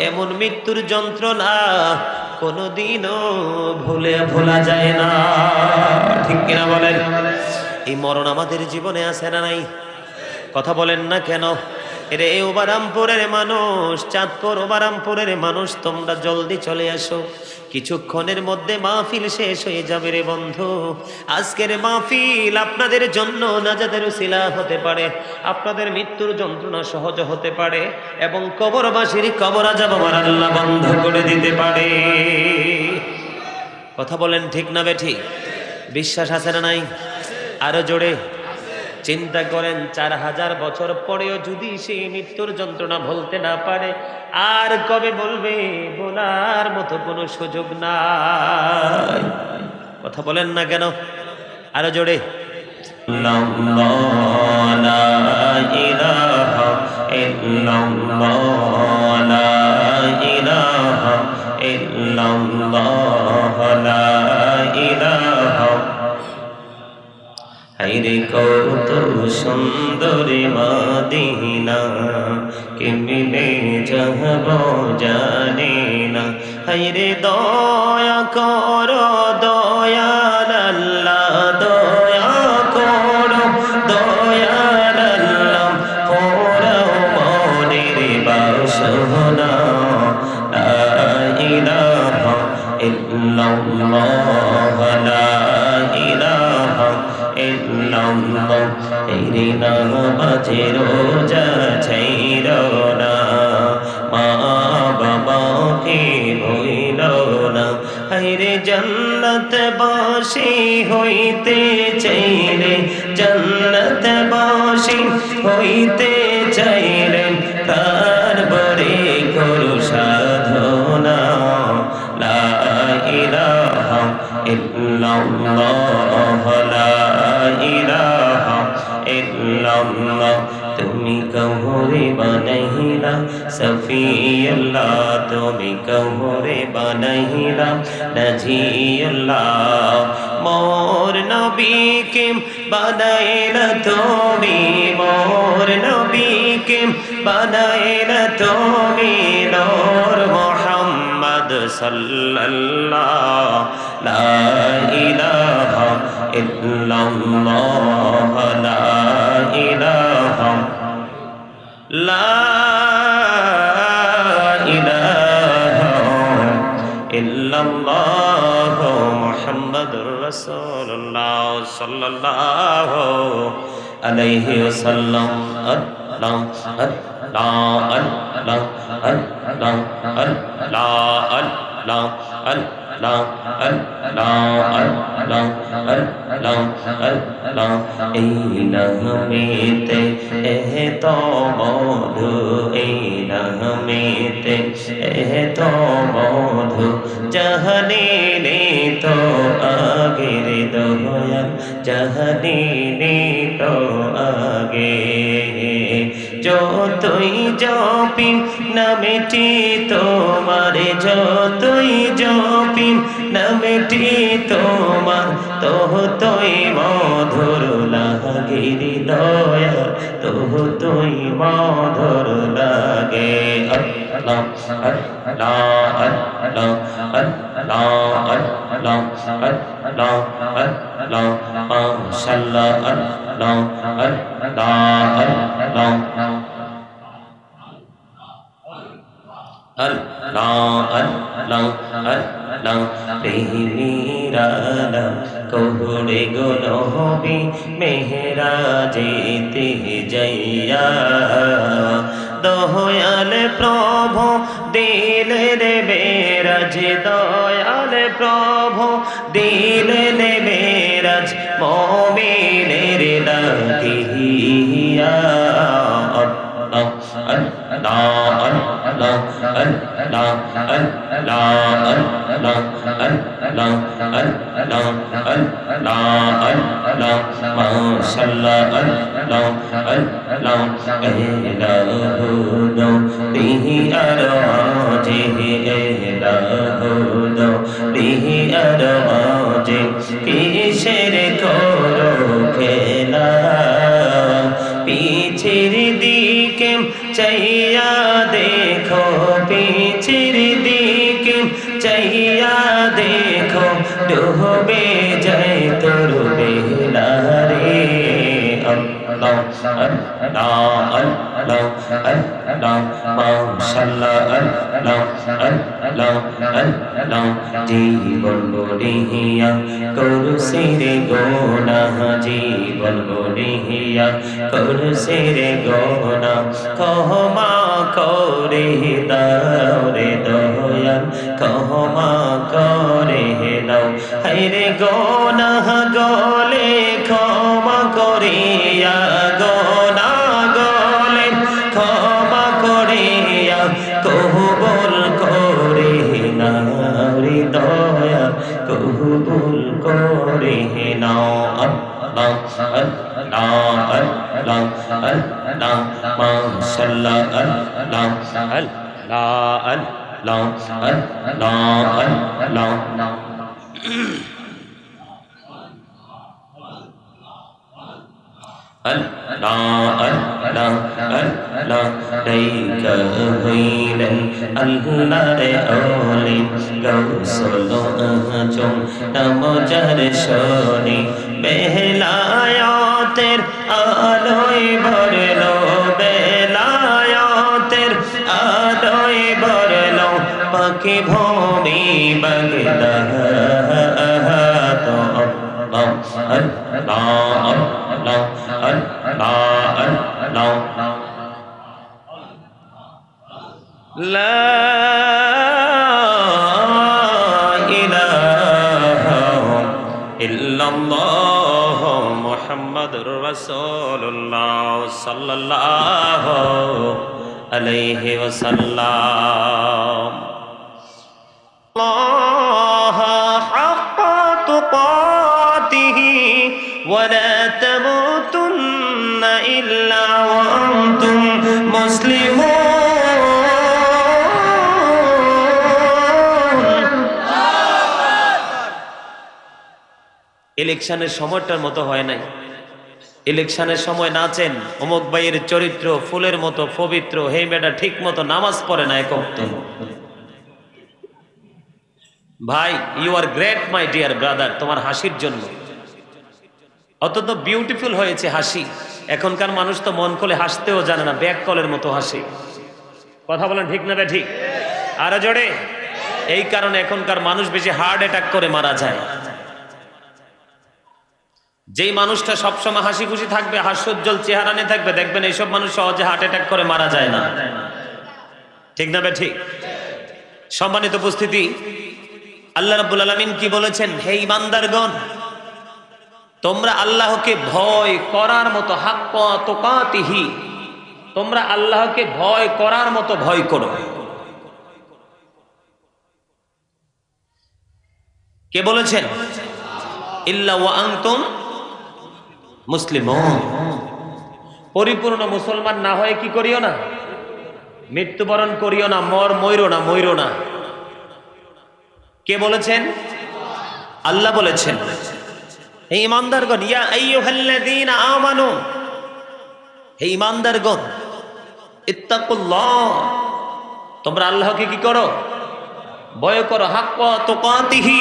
এমন মৃত্যুর যন্ত্রণা কোনোদিনও ভোলা যায় না। ঠিক কিনা বলেন? এই মরণ আমাদের জীবনে আছে না নাই? কথা বলেন না কেন? রে ওবারামপুরের মানুষ, চাঁদপুর ওবারামপুরের মানুষ, তোমরা জলদি চলে আসো, কিছুক্ষণের মধ্যে মাহফিল শেষ হয়ে যাবে রে বন্ধু। আজকের মাহফিল আপনাদের জন্য নাজাতের উসিলা হতে পারে, আপনাদের মৃত্যুর যন্ত্রণা সহজ হতে পারে, এবং কবরবাসীর কবর আযাব আমার আল্লাহ বন্ধ করে দিতে পারে। কথা বলেন ঠিক না বেঠিক? বিশ্বাস আছে না নাই? আরো জোরে। চিন্তা করেন, 4000 বছর পরেও যদি সেই মৃত্যুর যন্ত্রণা ভুলতে না পারে, আর কবে বলবে? বলার মতো কোনো সুযোগ নাই। কথা বলেন না কেন? আরো জোরে। হায়রে কত সুন্দর মদিনা, কেমনে যাব জানি না। হায়রে দয়া করো দয়াল আল্লাহ, দয়া করো দয়াল আল্লাহ, পোড়াও মনের বাসনা। লা ইলাহা ইল্লাল্লাহ, লা ইলাহা ইল্লাল্লাহ। তেরে নামাজে রোজা ছাইরো না, মা বাবাকে ভুইলো না। হায়রে জান্নাত বাসী হইতে চাইলে, জান্নাত বাসী হইতে চাইলে, তার বড়ে করো সাধনা। লা বানাইলা সফিউল্লাহ তুমি কবরে বানাইলা নাজিউল্লাহ মোর নবীকে বানাইলা তুমি মোর নবীকে বানাইলা তুমি নূর মুহাম্মদ সাল্লাল্লাহ লা ইলাহা ইল্লাল্লাহ লা ইলাহা লা ইলাহা ইল্লাল্লাহ মুহাম্মাদুর রাসূলুল্লাহ সাল্লাল্লাহু আলাইহি ওয়াসাল্লাম আল্লাহ আল্লাহ আল্লাহ আল্লাহ আল্লাহ আল্লাহ আল্লাহ আল্লাহ আল্লাহ আল্লাহ এই নামেতে এত মধু এই নামেতে এত মধু জাহানে নে তো আগের দয়াল জাহানে নে তো আগে যতই জপি নামেটি তোমার যতই জপি নামেটি তোমার ততই মধুর লাগে হৃদয় ততই মধুর লাগে আল্লাহ আল্লাহ আল্লাহ আল্লাহ আল্লাহ আল্লাহ আল্লাহ মাশাআল্লাহ আল্লাহ আল্লাহ আল্লাহ Allah Allah Allah Behirana Kohore Golobi Meherajete Jaya Dayal প্রভু দিলেন মেরাজ দয়াল প্রভু দিলেন মেরাজ মুমিনের লাগিয়া আল্লাহ আল্লাহ আল্লাহ আল্লাহ আল্লাহ আল্লাহ আল্লাহ আল্লাহ আল্লাহ আল্লাহ মাশাআল্লাহ আল্লাহ আল্লাহ এলাহুদো তিহি আরজে এলাহুদো তিহি আরজে কিসের করো খেলা পিছের দিকে চাইয়া দেখো পিছের দিকে চাইয়া দেখো ডুবে যায় তোর বেলা রে আল্লাহ আল্লাহ আল্লাহ আল্লাহ মাশাআল্লাহ আল্লাহ আল্লাহ আল্লাহ জীবন গড়িয়া করছে রে গোনাহ জীবন গড়িয়া করছে রে গোনাহ ক্ষমা করে দাও রে দয়াল ক্ষমা করে দাও হায়রে গোনাহ গলে ক্ষমা করিয়া গোনাহ গলে ক্ষমা করিয়া কবুল করে নাও রে দয়াল কবুল করে নাও আল্লাহ আল্লাহ আল্লাহ আল্লাহ মাশাআল্লাহ আল্লাহ আল্লাহ আল্লাহ আল্লাহ আল্লাহ Allah Allah Allah Daika hইলেন আল্লাহর ওলি গৌসুল আজম নাম যার শোনে বেলায়াতের আলোয় ভরলো বেলায়াতের আলোয় ভরলো পাখি ভূমি Baghdad Allah Allah Allah Allah La ilaha illallah Muhammadur Rasulullah sallallahu alaihi wasallam Allah haqqa tuqatihi ولا تموتن ইল্লা ওয়া আনতুম মুসলিমুন। ইলেকশনের সময়টার মতো হয় নাই। ইলেকশনের সময় নাচেন অমুক ভাইয়ের চরিত্র ফুলের মতো পবিত্র, হে বেটা ঠিক মতো নামাজ পড়ে না এক ওয়াক্ত। ভাই you are great my dear brother, তোমার হাসির জন্য অত্যন্ত বিউটিফুল হয়েছে হাসি। এখনকার মানুষ তো মন খুলে হাসতেও জানে না, ব্যাক কলের মতো হাসি। কথা বলেন ঠিক না ঠিক? আরো জোরে। এই কারণে এখনকার মানুষ বেশি হার্ট অ্যাটাক করে মারা যায়। যেই মানুষটা সবসময় হাসি খুশি থাকবে, হাস্যোজ্জ্বল চেহারা নিয়ে থাকবে, দেখবেন এইসব মানুষ সহজে হার্ট অ্যাটাক করে মারা যায় না। ঠিক না ঠিক? সম্মানিত উপস্থিতি, আল্লাহ রাব্বুল আলামিন কি বলেছেন? হে ঈমানদারগণ, তোমরা আল্লাহকে ভয় করার মতো হাক্কা তুকাতিহি, তোমরা আল্লাহকে ভয় করার মতো ভয় করো। কে বলেছেন? ইল্লা ওয়া আনতুম মুসলিমুন। পরিপূর্ণ মুসলমান না হয়ে কি করিও না? মৃত্যুবরণ করিও না, মইরো না, মইরো না। কে বলেছেন? আল্লাহ বলেছেন। হে ঈমানদারগণ, ইয়া আইয়ুহাল্লাযীনা আমানু, হে ঈমানদারগণ, ইত্তাকুল্লাহ, তোমরা আল্লাহকে কি করো? ভয় করো। হাক্কা তুকাতিহি,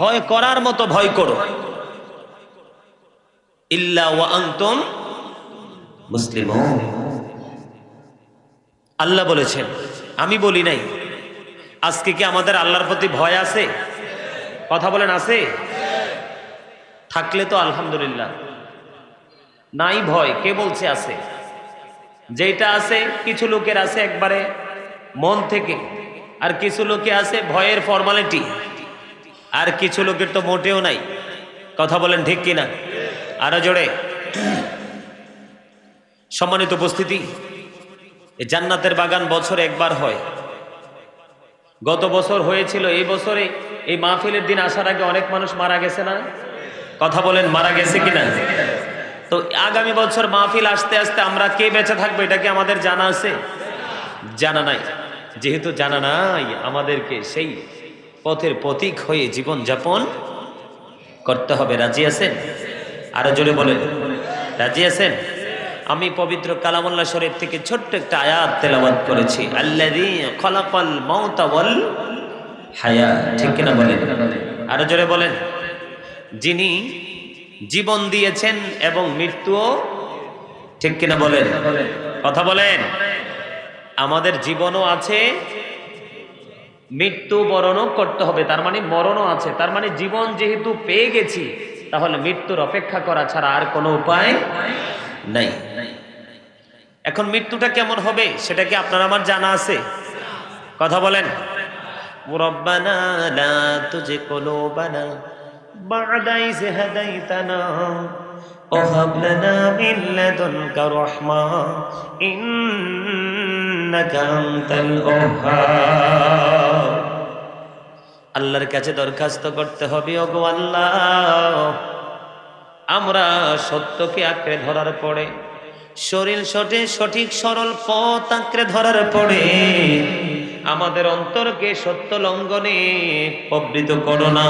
ভয় করার মতো ভয় করো। ইল্লা ওয়া আনতুম মুসলিমুন। আল্লাহ বলেছেন, আমি বলি নাই। আজকে কি আমাদের আল্লাহর প্রতি ভয় আছে? কথা বলেন, আছে? থাকলে তো আলহামদুলিল্লাহ। নাই ভয়, কে বলছে আছে? যেটা আছে কিছু লোকের আছে একবারে মন থেকে, আর কিছু লোকে আছে ভয়ের ফর্মালিটি, আর কিছু লোকের তো মোটেও নাই। কথা বলেন ঠিক কিনা? আরো জোরে। সম্মানিত উপস্থিতি, এই জান্নাতের বাগান বছরে একবার হয়। গত বছর হয়েছিল, এই বছরে এই মাহফিলের দিন আসার আগে অনেক মানুষ মারা গেছে না? কথা বলেন, মারা গেছে কিনা? তো আগামী বছর মাহফিল আসতে আসতে আমরা কে বেঁচে থাকবো এটা কি আমাদের জানা আছে? জানা নাই। যেহেতু জানা নাই, আমাদেরকে সেই পথের পথিক হয়ে জীবন যাপন করতে হবে। রাজি আছেন? আরো জোরে বলেন, রাজি আছেন? আমি পবিত্র কালামুল্লাহ শরীফ থেকে ছোট্ট একটা আয়াত তেলাওয়াত করেছি, আল্লাযী খালাকাল মাউতা ওয়াল হায়াত। ঠিক কিনা বলেন? আরো জোরে বলেন। যিনি জীবন দিয়েছেন এবং মৃত্যুও। ঠিক কিনা বলেন? কথা বলেন। আমাদের জীবনও আছে, মৃত্যু বরণও করতে হবে, তার মানে মরণও আছে। তার মানে জীবন যেহেতু পেয়ে গেছি, তাহলে মৃত্যুর অপেক্ষা করা ছাড়া আর কোনো উপায় নাই। এখন মৃত্যুটা কেমন হবে সেটা কি আপনার আমার জানা আছে? কথা বলেন। রব্বানা লা তুজিগ কুলুবানা বা'দা ইয হাদাইতানা ওয়া হাব লানা মিন লাদুনকা রাহমা ইন্নাকা আনতাল ওয়াহ্হাব। আল্লাহর কাছে দরখাস্ত করতে হবে, ওগো আল্লাহ, আমরা সত্যকে আঁকড়ে ধরার পরে, শরীর সঠিক সরল পথ আঁকড়ে ধরার পরে আমাদের অন্তরকে সত্য লঙ্ঘনে প্রবৃত্ত করো না,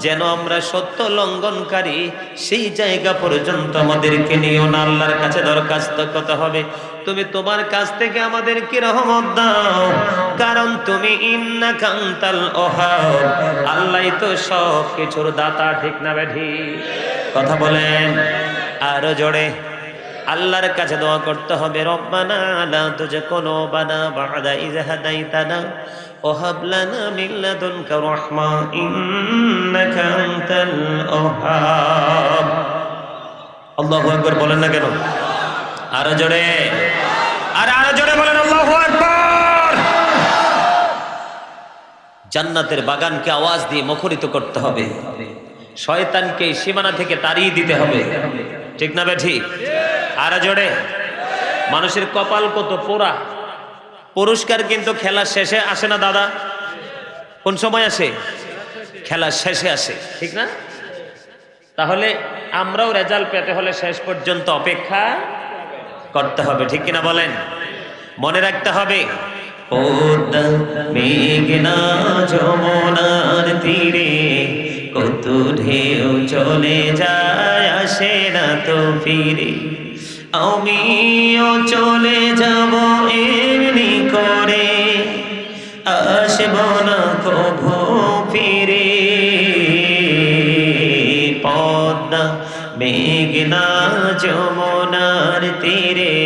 যেন আমরা সত্য লঙ্ঘনকারী সেই জায়গা পর্যন্ত আমাদেরকে নিও না। আল্লাহর কাছে দরখাস্ত করতে হবে, তুমি তোমার কাছ থেকে আমাদেরকে রহমত দাও, কারণ তুমি ইন্নাকা আনতাল ওয়াহ্হাব, আল্লাহই তো সব কিছুর দাতা। ঠিক না বেঠি? কথা বলেন আরো জোরে। আল্লাহর কাছে দোয়া করতে হবে, রব্বানা লা তুজিগ কুলুবানা বা'দা ইয হাদাইতানা ওয়া হাব লানা মিন লাদুনকা রাহমা ইন্নাকা আনতাল ওয়াহ্হাব। আল্লাহু আকবার বলেন না কেন? আরো জোরে, আরো জোরে বলেন আল্লাহু আকবার। জান্নাতের বাগানকে আওয়াজ দিয়ে মুখরিত করতে হবে, শয়তানকে সীমানা থেকে তাড়িয়ে দিতে হবে। ঠিক না বেঠি? আরো জোরে। মানুষের কপাল কত পোড়া। পুরস্কার কিন্তু খেলার শেষে আসে না দাদা। কোন সময় আসে? খেলার শেষে আসে, ঠিক না? তাহলে আমরাও রেজাল্ট পেতে হলে শেষ পর্যন্ত অপেক্ষা করতে হবে, ঠিক কিনা বলেন? মনে রাখতে হবে, পদ্মা মেঘনা যমুনার তীরে কত ঢেউ চলে যায় আসে না তো ফিরে, আমিও চলে যাব এমনি করে, আসব না কভু ফিরে। পদ্মা মেঘনা যমুনার তীরে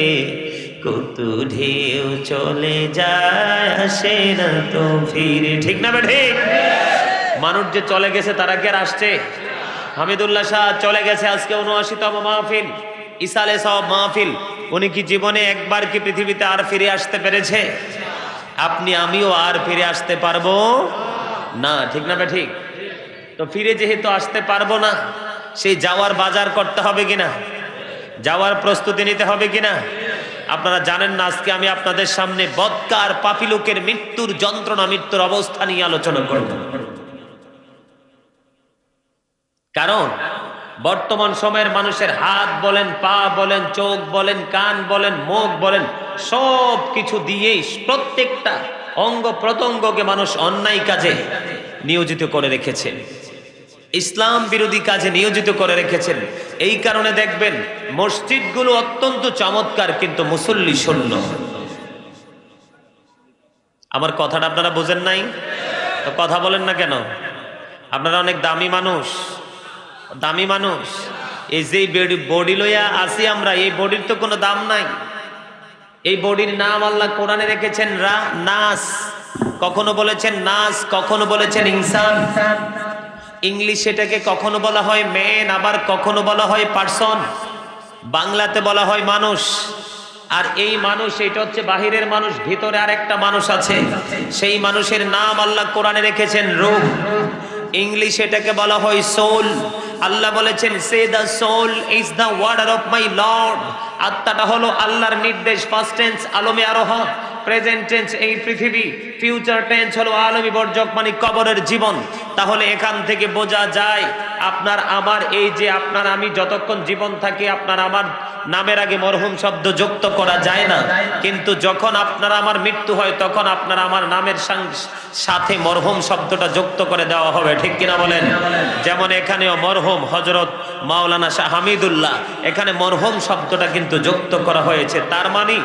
কত ঢেউ চলে যায় আসে না তো ফিরে, ঠিক না ঠিক? মানুষ যে চলে গেছে তারা কি আর আসছে? হামিদুল্লাহ শাহ চলে গেছে, আজকে ৭৯তম মাহফিল, ইসালে সব মাহফিল। উনি কি জীবনে একবার কি পৃথিবীতে আর ফিরে আসতে পেরেছে? আপনি আমিও আর ফিরে আসতে পারবো না, ঠিক না ঠিক? তো ফিরে যেহেতু আসতে পারবো না, সেই যাওয়ার বাজার করতে হবে কিনা, যাওয়ার প্রস্তুতি নিতে হবে কিনা? আপনারা জানেন না, আজকে আমি আপনাদের সামনে বদকার পাপী লোকের মৃত্যুর যন্ত্রণা, মৃত্যুর অবস্থা নিয়ে আলোচনা করব। কারণ বর্তমান সময়ের মানুষের হাত বলেন, পা বলেন, চোখ বলেন, কান বলেন, মুখ বলেন, সব কিছু দিয়েই প্রত্যেকটা অঙ্গ প্রত্যঙ্গকে মানুষ অন্যায় কাজে নিয়োজিত করে রেখেছে, ইসলাম বিরোধী কাজে নিয়োজিত করে রেখেছেন। এই কারণে দেখবেন মসজিদগুলো অত্যন্ত চমৎকার, কিন্তু মুসল্লি শূন্য। আমার কথাটা আপনারা বোঝেন নাই তো? কথা বলেন না কেন? আপনারা অনেক দামি মানুষ, দামি মানুষ। এই যে বডি লইয়া আসি আমরা, এই বডির তো কোনো দাম নাই। এই বডির নাম আল্লাহ কোরআনে রেখেছেন নাস, কখনো বলেছেন নাস, কখনো বলেছেন ইনসান। ইংলিশ এটাকে কখনো বলা হয় ম্যান, আবার কখনো বলা হয় পারসন। বাংলাতে বলা হয় মানুষ। আর এই মানুষ, এটা হচ্ছে বাহিরের মানুষ, ভিতরে আর একটা মানুষ আছে, সেই মানুষের নাম আল্লাহ কোরআনে রেখেছেন রূহ। ইংলিশ এটাকে বলা হয় সোল। আল্লাহ বলেছেন say the soul is the order of my Lord. আত্মাটা হলো আল্লাহর নির্দেশ। ফার্স্ট টেন্স আলমে আরোহা, প্রেজেন্ট টেন্স এই পৃথিবী, ফিউচার টেন্স হলো আলমী বর্জক মানে কবরের জীবন। তাহলে এখান থেকে বোঝা যায় আপনার আমার এই যে আপনার আমি যতক্ষণ জীবন থাকি, আপনার আমার নামের আগে মরহুম শব্দ যুক্ত করা যায় না, কিন্তু যখন আপনার আমার মৃত্যু হয় তখন আপনার আমার নামের সাথে মরহুম শব্দটা যুক্ত করে দেওয়া হবে, ঠিক কিনা বলেন? যেমন এখানেও মরহুম হযরত মাওলানা শাহ হামিদুল্লাহ, এখানে মরহুম শব্দটা কিন্তু যুক্ত করা হয়েছে। তার মানে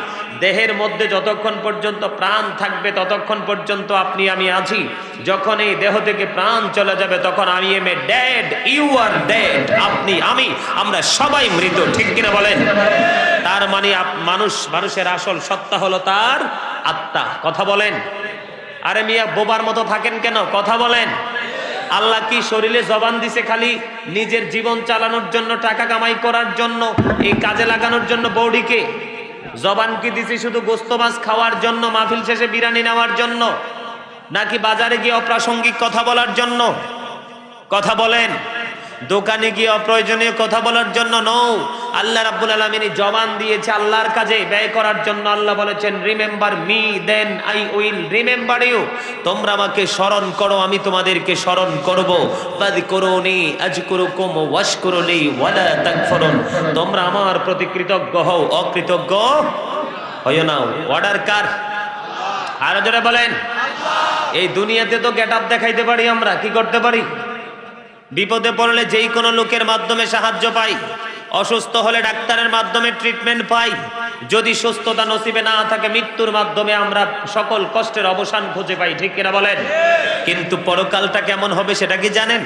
দেহের মধ্যে যতক্ষণ পর্যন্ত প্রাণ থাকবে ততক্ষণ পর্যন্ত আপনি আমি আছি। যখন এই দেহ থেকে প্রাণ চলে যাবে তখন আমি am a dead, you are dead. আপনি আমি আমরা সবাই মৃত, ঠিক কিনা বলেন? তার মানে মানুষের আসল সত্তা হলো তার আত্মা। কথা বলেন? আরে মিয়া বোবার মতো থাকেন কেন? কথা বলেন। আল্লাহ কি শরীরে জবান দিছে খালি নিজের জীবন চালানোর জন্য, টাকা কামাই করার জন্য, এই কাজে লাগানোর জন্য বডিকে? জবান কি দিছি শুধু গোস্ত মাছ খাওয়ার জন্য, মাহফিল শেষে বিরিয়ানি নেওয়ার জন্য, নাকি বাজারে গিয়ে অপ্রাসঙ্গিক কথা বলার জন্য? কথা বলেন। দোকানে গিয়ে অপ্রয়োজনীয় কথা বলার জন্য নও। আল্লাহ রাব্বুল আলামিন জবান দিয়েছে আল্লাহর কাজে ব্যয় করার জন্য। আল্লাহ বলেছেন remember me then I will remember you. তোমরা আমাকে স্মরণ করো, আমি তোমাদেরকে স্মরণ করব। ফাযকুরুনি আযকুরুকুম ওয়াশকুরুলি ওয়ালা তাকফুরুন। তোমরা আমার প্রতি কৃতজ্ঞ হও, অকৃতজ্ঞ হইও না। অর্ডার কার? আরো জোরে বলেন। এই দুনিয়াতে তো গেট আপ দেখাইতে পারি আমরা, কি করতে পারি? বিপদে পড়লে যেই কোনো লোকের মাধ্যমে সাহায্য পাই, অসুস্থ হলে ডাক্তারের মাধ্যমে ট্রিটমেন্ট পাই, যদি সুস্থতা নসিবে না থাকে মৃত্যুর মাধ্যমে আমরা সকল কষ্টের অবসান খুঁজে পাই, ঠিক কিনা বলেন? কিন্তু পরকালটা কেমন হবে সেটা কি জানেন?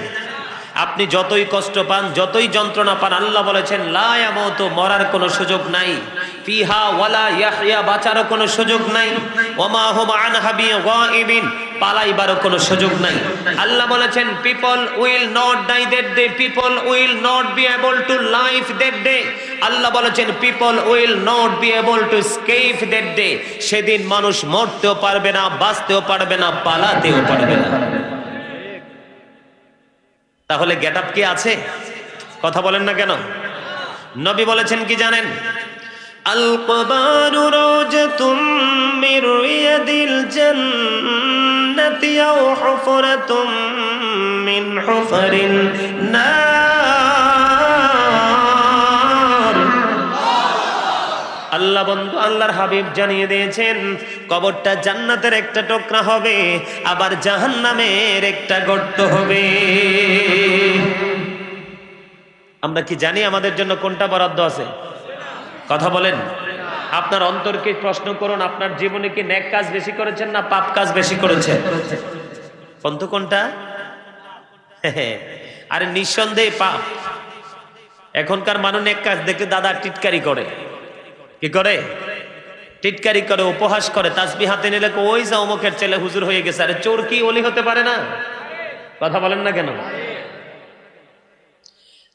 আপনি যতই কষ্ট পান, যতই যন্ত্রণা পান, আল্লাহ বলেছেন লা ইয়ামুতু, মরার কোনো সুযোগ নাই, ফিহা ওয়ালা ইয়াহইয়া, বাঁচারও কোনো সুযোগ নাই, ওয়ামা হুম আনহা বিগাইবিন, পালাইবারও কোনো সুযোগ নাই। আল্লাহ বলেছেন people will not die that day, people will not be able to live that day. আল্লাহ বলেছেন people will not be able to escape that day. সেদিন মানুষ মরতেও পারবে না, বাঁচতেও পারবে না, পালাতেও পারবে না। তাহলে গেট আপ কি আছে? কথা বলেন না কেন? নবী বলেছেন কি জানেন? আল কবারু রাওজাতুম মির রিয়াদিল জান্নাতি আও হুফরাতুম মিন হুফারিন নার। আল্লাহ আল্লাহ বন্ধু আল্লাহর হাবিব জানিয়ে দিয়েছেন কবরটা জান্নাতের একটা টুকরা হবে, আবার জাহান্নামের একটা গর্ত হবে। আমরা কি জানি আমাদের জন্য কোনটা বরাদ্দ আছে? কথা বলেন। আপনার অন্তরকে প্রশ্ন করুন, আপনার জীবনে কি নেক কাজ বেশি করেছেন না পাপ কাজ বেশি করেছেন? কোনটা? আরে নিঃসন্দেহে পাপ। এখনকার মানুষ নেক কাজ দেখে দাদা টিটকারি করে। কি করে? টিটকারি করে, উপহাস করে, তাসবিহ হাতে নিলে ওই যা অমুকের ছেলে হুজুর হয়ে গেছে। আরে চোর কি ওলি হতে পারে না? কথা বলেন না কেন?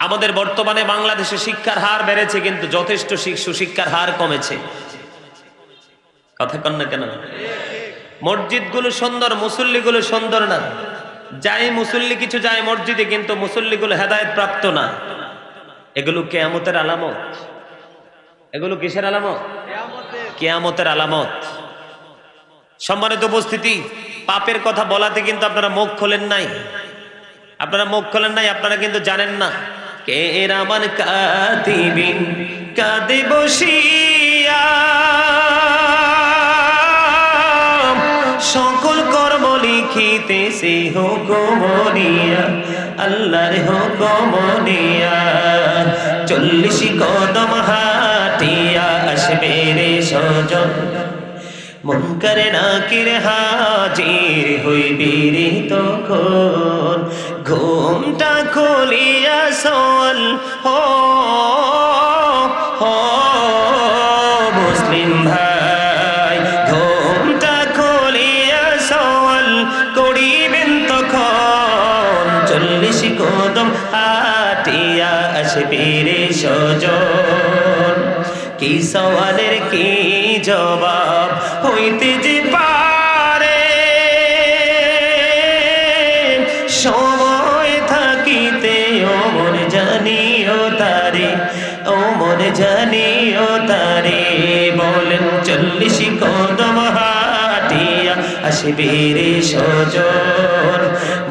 আমাদের বর্তমানে বাংলাদেশে শিক্ষার হার বেড়েছে, কিন্তু যথেষ্ট সুশিক্ষার হার কমেছে। কথা কন না কেন? মসজিদগুলো সুন্দর, মুসল্লিগুলো সুন্দর না। যাই মুসল্লি কিছু যায় মসজিদে, কিন্তু মুসল্লিগুলো হেদায়েত প্রাপ্ত না। এগুলো কিয়ামতের আলামত। এগুলো কিসের আলামত? কিয়ামতের আলামত। সম্মানিত উপস্থিতি, পাপের কথা বলাতে কিন্তু আপনারা মুখ খোলেন নাই। আপনারা কিন্তু জানেন না কিরামান কাতিবিন কাঁদে বসিয়া সকল কর্ম লিখিতেছে হুকুম নিয়া, আল্লাহর হুকুম নিয়া। 40 কদম হাঁটিয়া আসবে রে সজন, মুনকার নাকির হাজির হইবি রে তখন। ঘুমটা খুলিয়া সওয়াল হো হো মুসলিম ভাই, ঘুমটা খুলিয়া সওয়াল করিবেন তখন। 40 কদম হাঁটিয়া আসবে রে সজন, কি সওয়ালের কি জবাব হইতে যে পারে। সময় থাকিতে ওমর জানিও তারে, ওমর জানিও তারে। বলেন 40 কদম হাঁটিয়া আসবে রে সজন,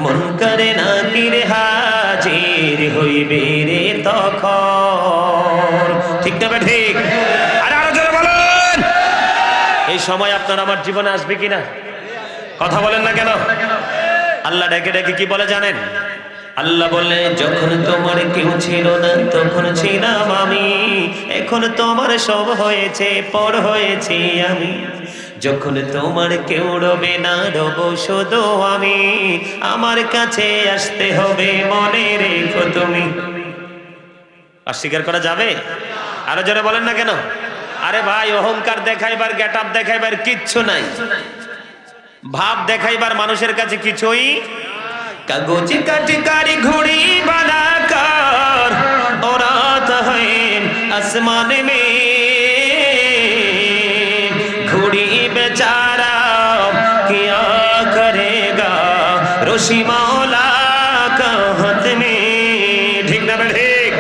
মুনকার নাকির হাজির হইবে রে তখন। ঠিক না ঠিক? এই সময় আপনার আমার জীবনে আসবে কিনা? কথা বলেন না কেন? আল্লাহ ডেকে ডেকে কি বলে জানেন? আল্লাহ বলে, যখন তোমার কেউ ছিল না তখন ছিলাম আমি, এখন তোমার সব হয়েছে, পর হয়েছি আমি। যখন তোমার কেউ রবে না, রব শুধু আমি। আমার কাছে আসতে হবে, মনে রেখো তুমি। অস্বীকার করা যাবে? আরো জোরে বলেন না কেন? আরে ভাই, অহংকার দেখাইবার, গেট আপ দেখাইবার কিচ্ছু নাই। ভাব দেখাইবার মানুষের কাছে কিছুই। কাগজে কাটি কারি ঘুড়ি বানাকার ওরাত হয় আসমানে মে, ঘুড়ি বেচারা কিয়া করেগা রশি মাওলা কা হাত মে। ঠিক না ঠিক?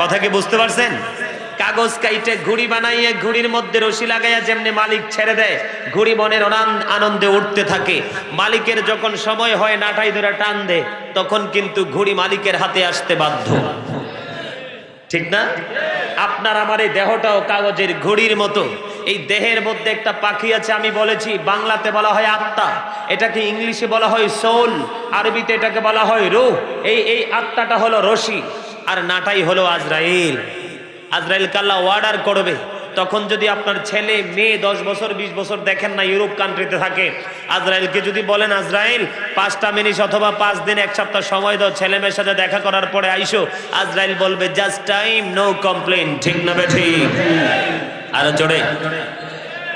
কথা কি বুঝতে পারছেন? কাগজ কাইটে ঘুড়ি বানাইয়ে ঘুড়ির মধ্যে রশি লাগাইয়া যেমনি মালিক ছেড়ে দেয়, ঘুড়ি মনের আনন্দে উঠতে থাকে। মালিকের যখন সময় হয় নাটাই ধরে টান দে, তখন কিন্তু ঘুড়ি মালিকের হাতে আসতে বাধ্য। ঠিক না? আপনার আমার এই দেহটাও কাগজের ঘুড়ির মতো। এই দেহের মধ্যে একটা পাখি আছে, আমি বলেছি বাংলাতে বলা হয় আত্মা, এটাকে ইংলিশে বলা হয় সোল, আরবিতে এটাকে বলা হয় রূহ। এই আত্মাটা হলো রশি, আর নাটাই হলো আজরাইল। আজরাইল কাল্লা অর্ডার করবে, তখন যদি আপনার ছেলে মেয়ে 10 বছর 20 বছর দেখেন না ইউরোপ কান্ট্রিতে থাকে, আজরাইলকে যদি বলেন আজরাইল 5টা মিনিট অথবা 5 দিন 1 সপ্তাহ সময় দাও, ছেলে মেয়ের সাথে দেখা করার পরে আইসো, আজরাইল বলবে জাস্ট টাইম, নো কমপ্লেন। ঠিক না ঠিক? আরো জোরে।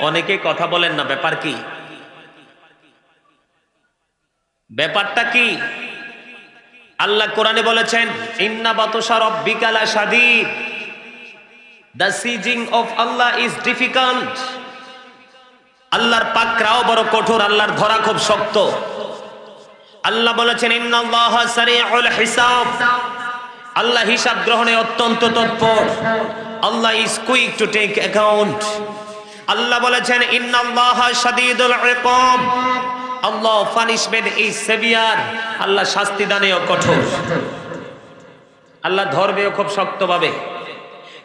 অনেকে কথা বলেন না, ব্যাপার কি? ব্যাপারটা কি? আল্লাহ কোরআনে বলেছেন, ইন্না বাতশা রাব্বিকা লাশাদীদ, the sieging of Allah is difficult। আল্লাহর পাকড়াও বড় কঠোর, আল্লাহর ধরা খুব শক্ত। আল্লাহ বলেছেন, ইন্নাল্লাহা সারিউল হিসাব, আল্লাহ হিসাব গ্রহণে অত্যন্ত তৎপর। আল্লাহ is quick to take account। আল্লাহ বলেছেন, ইন্নাল্লাহা শাদীদুল ইকাব, আল্লাহ পানিশমেন্ট is severe, আল্লাহ শাস্তি দানেও কঠোর। আল্লাহ ধরবেও খুব শক্তভাবে,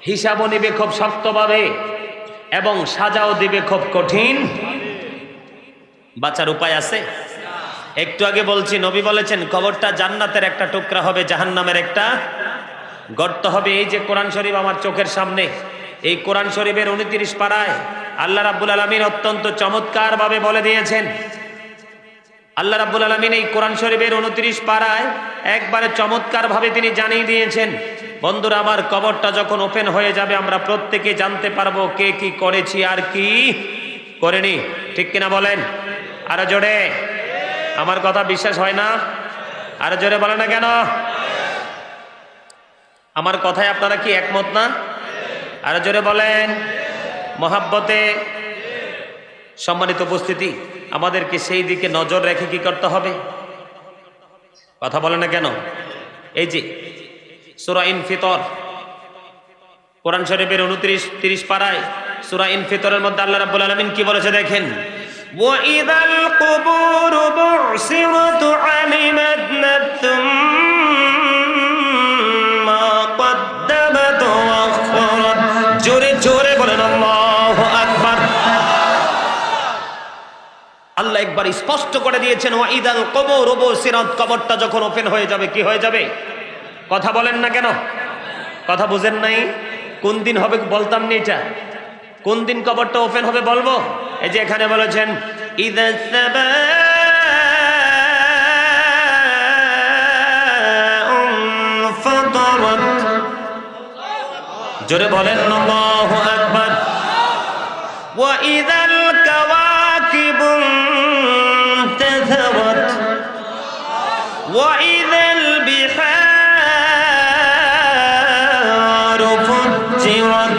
হিসাবও নিবে খুব শক্তভাবে। এবং সাজাও দিবে খুব কঠিন। বাঁচার উপায় আছে? একটু আগে বলছি, নবী বলেছেন কবরটা জান্নাতের একটা টুকরা হবে, জাহান্নামের একটা গর্ত হবে। এই যে কোরআন শরীফ আমার চোখের সামনে, এই কোরআন শরীফের 29 পারায় আল্লাহ রাব্বুল আলামিন অত্যন্ত চমৎকার ভাবে বলে দিয়েছেন। আল্লাহ রাব্বুল আলামিন এই কোরআন শরীফের 29 পারায় একবারে চমৎকার ভাবে তিনি জানিয়ে দিয়েছেন, বন্ধুরা আমার, কবরটা যখন ওপেন হয়ে যাবে আমরা প্রত্যেকে জানতে পারবো কে কি করেছি আর কি করেনি। ঠিক কিনা বলেন? আরো জোরে। আমার কথা বিশ্বাস হয় না? আরো জোরে বলেন না কেন? আমার কথায় আপনারা কি একমত না? আরো জোরে বলেন। মহাব্বতে সম্মানিত উপস্থিতি, আমাদেরকে সেই দিকে নজর রেখে কি করতে হবে? কথা বলে না কেন? এই যে সূরা ইনফিতর, কোরআন শরীফের 29-30 পারায় সূরা ইনফিতরের মধ্যে আল্লাহ রাব্বুল আলামিন কি বলেছে দেখেন, ওয়াইদাল কুবুরু বুসিরাত আলিমাত নাফসুম মা কদ্দামাত ওয়া আখখারাত। জোরে জোরে বলেন আল্লাহু আকবার। আল্লাহ একবার স্পষ্ট করে দিয়েছেন, ওয়াইদাল কুবুরু বুসিরাত, কবরটা যখন ওপেন হয়ে যাবে কি হয়ে যাবে? কথা বলেন না কেন? কথা বুঝেন নাই? কোন দিন হবে বলতাম নি, এটা কোন দিন কবরটা ওপেন হবে বলবো। এই যে এখানে বলেছেন ইযা সামাউ ফাতারাত। জোরে বলেন আল্লাহু আকবার। ওয়া ইযাল কাওয়াকিবু ইনতাসারাত ওয়া ইযাল বিহারু ফুজ্জিরাত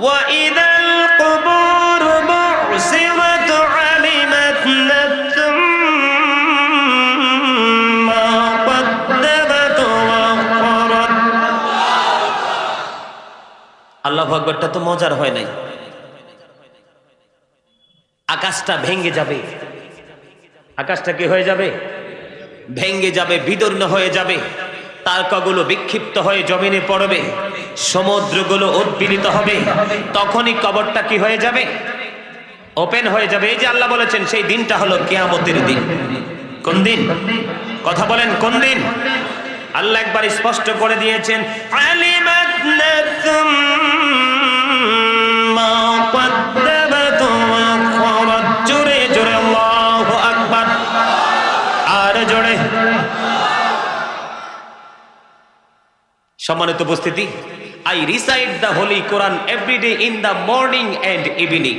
ওয়া ইযাল কুবুরু বু'সিরাত আলিমাত নাফসুম মা কদ্দামাত ওয়া আখখারাত। আল্লাহু আকবারটা তো মজার হয় নাই। আকাশটা ভেঙে যাবে, আকাশটা কি হয়ে যাবে? ভেঙে যাবে, বিদীর্ণ হয়ে যাবে, তারকাগুলো বিক্ষিপ্ত হয়ে জমিনে পড়বে, সমুদ্রগুলো উদ্বেলিত হবে, তখনই কবরটা কি হয়ে যাবে? ওপেন হয়ে যাবে। এই যে আল্লাহ বলেছেন সেই দিনটা হলো কিয়ামতের দিন। কোন দিন? কথা বলেন কোন দিন? আল্লাহ একবার স্পষ্ট করে দিয়েছেন, আলিমাত নাফসুম মা কদ্দামাত ওয়া আখখারাত। জোরে জোরে আল্লাহু আকবার। আর জোরে। সম্মানিত উপস্থিতি, I recite the Holy Quran every day in the morning and evening.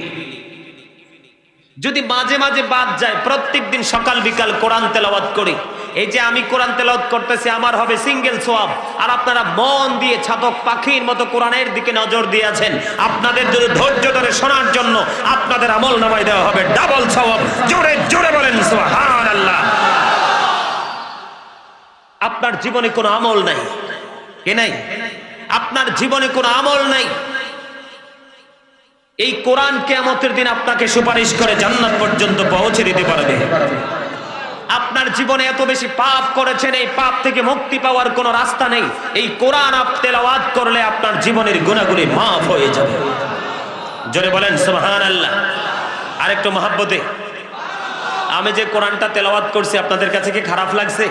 যদি মাঝে মাঝে বাদ যায়, প্রত্যেক দিন সকাল বিকাল কোরআন তেলাওয়াত করি। এই যে আমি কোরআন তেলাওয়াত করতেছি, আমার হবে সিঙ্গেল সওয়াব। আর আপনারা মন দিয়ে ছাতক পাখির মতো কোরআনের দিকে নজর দিয়ে আছেন, আপনাদের যদি ধৈর্য ধরে শোনার জন্য আপনাদের আমল নামায় দেওয়া হবে ডাবল সওয়াব। জোরে জোরে বলেন সুবহানাল্লাহ। আপনার জীবনে কোনো আমল নাই, কে নাই? আপনার জীবনে কোনো আমল নাই, এই কোরআন কিয়ামতের দিন আপনাকে সুপারিশ করে জান্নাত পর্যন্ত পৌঁছে দিতে পারবে। আপনার জীবনে এত বেশি পাপ করেছেন, এই পাপ থেকে মুক্তি পাওয়ার কোনো রাস্তা নেই। এই কোরআন তেলাওয়াত করলে আপনার জীবনের গুনাহগুলি মাফ হয়ে যাবে। জোরে বলেন সুবহানাল্লাহ। আরেকটু মহাব্বতে, আমি যে কোরআনটা তেলাওয়াত করছি আপনাদের কাছে কি খারাপ লাগছে?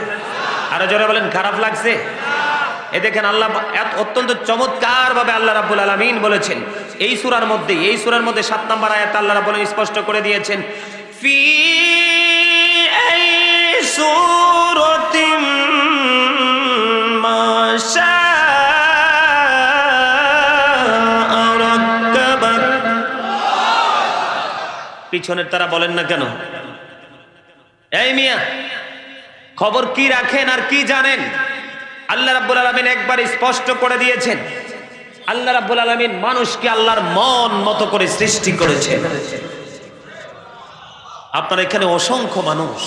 আরো জোরে বলেন, খারাপ লাগছে? এ দেখেন আল্লাহ অত্যন্ত চমৎকার ভাবে আল্লাহ রাব্বুল আলামিন বলেছেন এই সূরার মধ্যে, 7 নম্বর আয়াত আল্লাহ রাব্বুল আলামিন স্পষ্ট করে দিয়েছেন, ফি আই সূরাতিম মা শাআ রাক্কাবাক। পিছনের তারা বলেন না কেন? এই মিয়া, খবর কি রাখেন আর কি জানেন? আল্লাহ রাব্বুল আলামিন একবার স্পষ্ট করে দিয়েছেন, আল্লাহ রাব্বুল আলামিন মানুষকে আল্লাহর মন মতো করে সৃষ্টি করেছেন। আপনার এখানে অসংখ্য মানুষ,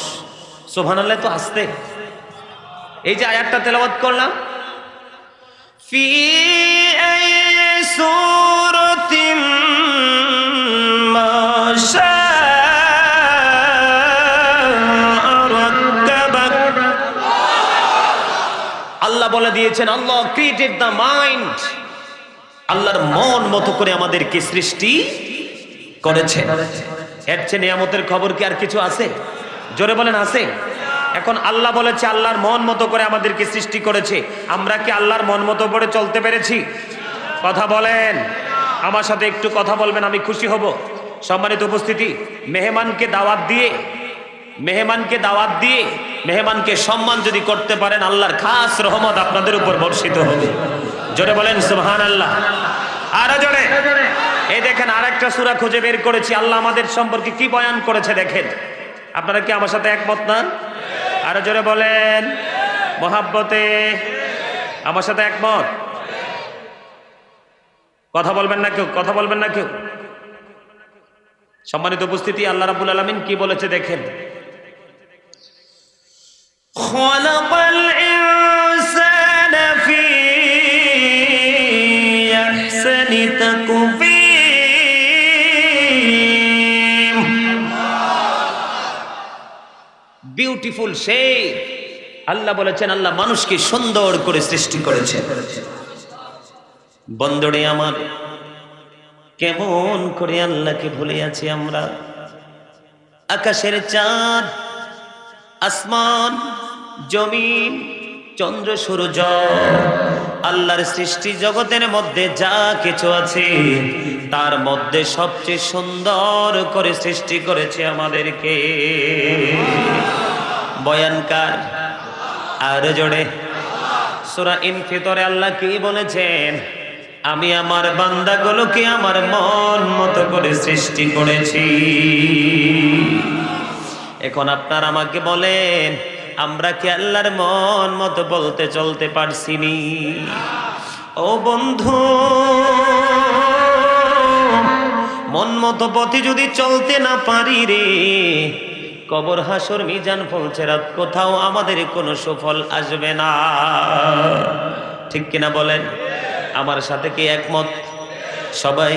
সুবহানাল্লাহ তো আসতে। এই যে আয়াতটা তেলাওয়াত করলাম, ফি আই সূরাতিম মা আল্লাহ বলে দিয়েছেন, আল্লাহ ক্রিয়েটেড দ্য মাইন্ড আল্লাহর মন মতো করে আমাদেরকে সৃষ্টি করেছে। এর চেয়ে নিয়ামতের খবর কি আর কিছু আছে? জোরে বলেন আছে? এখন আল্লাহ বলেছে আল্লাহর মন মতো করে আমাদেরকে সৃষ্টি করেছে। আমরা কি আল্লাহর মন মতো করে চলতে পেরেছি? কথা বলেন, আমার সাথে একটু কথা বলবেন, আমি খুশি হব। সম্মানিত উপস্থিতি, মেহমানকে দাওয়াত দিয়ে মেহমানকে সম্মান যদি করতে পারেন, আল্লাহর খাস রহমত আপনাদের উপর বর্ষিত হবে। জোরে বলেন সুবহানাল্লাহ। আরো জোরে। এই দেখেন আরেকটা সূরা খুঁজে বের করেছি, আল্লাহ আমাদের সম্পর্কে কি বয়ান করেছে দেখেন। আপনারা কি আমার সাথে একমত না? আরো জোরে বলেন মহাব্বতে। আমার সাথে একমত? কথা বলবেন না কেউ, কথা বলবেন না কেউ। সম্মানিত উপস্থিতি, আল্লাহ রাব্বুল আলামিন কি বলেছে দেখেন। খালাকাল ইনসানা ফি আহসানি তাকওয়িম। Beautiful shape. আল্লাহ বলেছেন আল্লাহ মানুষকে সুন্দর করে সৃষ্টি করেছেন। বন্দরে আমার, কেমন করে আল্লাহকে ভুলে আছি আমরা। আকাশের চাঁদ, আসমান, জমিন, চন্দ্র, সূর্য, আল্লাহর সৃষ্টি জগতের মধ্যে যা কিছু আছে তার মধ্যে সবচেয়ে সুন্দর করে সৃষ্টি করেছে আমাদেরকে। বয়ানকার আর জোরে। সূরা ইনফিতরে আল্লাহ কি বলেছেন? আমি আমার বান্দাগুলোকে আমার মন মতো করে সৃষ্টি করেছি। এখন আপনার আমাকে বলেন, আমরা কি আল্লাহর মন মতো বলতে চলতে পারছি নি? ও বন্ধু, মন মতো পথে যদি চলতে না পারি রে, কবর, হাসর, মিজান, ফলছেরাত কোথাও আমাদের কোনো সুফল আসবে না। ঠিক কিনা বলেন? আমার সাথে কি একমত সবাই?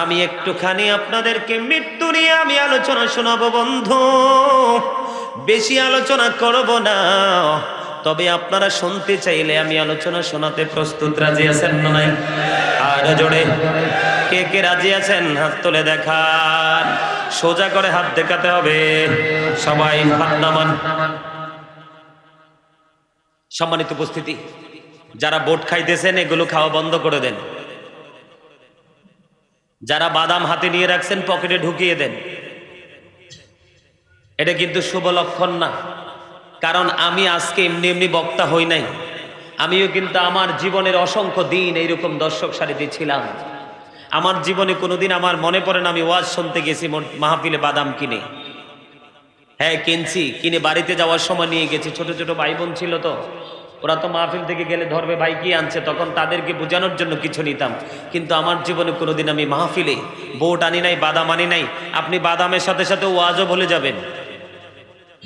আমি একটুখানি আপনাদেরকে মৃত্যু নিয়ে আমি আলোচনা শোনাবো বন্ধু। বেশি আলোচনা করব না, তবে আপনারা শুনতে চাইলে আমি আলোচনা শোনাতে প্রস্তুত। রাজি আছেন না নাই? আর জোরে কে কে রাজি আছেন হাত তুলে দেখান। সোজা করে হাত দেখাতে হবে সবাই, হাত নামান। সম্মানিত উপস্থিতি, যারা বোট খাইতেছেন এগুলো খাওয়া বন্ধ করে দেন। যারা বাদাম হাতে নিয়ে রাখছেন পকেটে ঢুকিয়ে দেন। এটা কিন্তু শুভ লক্ষণ না। কারণ আমি আজকে এমনি এমনি বক্তা হই নাই। আমিও কিন্তু আমার জীবনের অসংখ্য দিন এইরকম দর্শক সারিতে ছিলাম। আমার জীবনে কোনোদিন আমার মনে পড়ে না আমি ওয়াজ শুনতে গেছি মাহফিলে বাদাম কিনে। হ্যাঁ কিনছি, কিনে বাড়িতে যাওয়ার সময় নিয়ে গেছি। ছোট ছোট ভাই বোন ছিল তো, ওরা তো মাহফিল থেকে গেলে ধরবে ভাই কি আনছে, তখন তাদেরকে বোঝানোর জন্য কিছু নিতাম। কিন্তু আমার জীবনে কোনোদিন আমি মাহফিলে বোট আনি নাই, বাদাম আনি নাই। আপনি বাদামের সাথে সাথে ওয়াজও ভুলে যাবেন।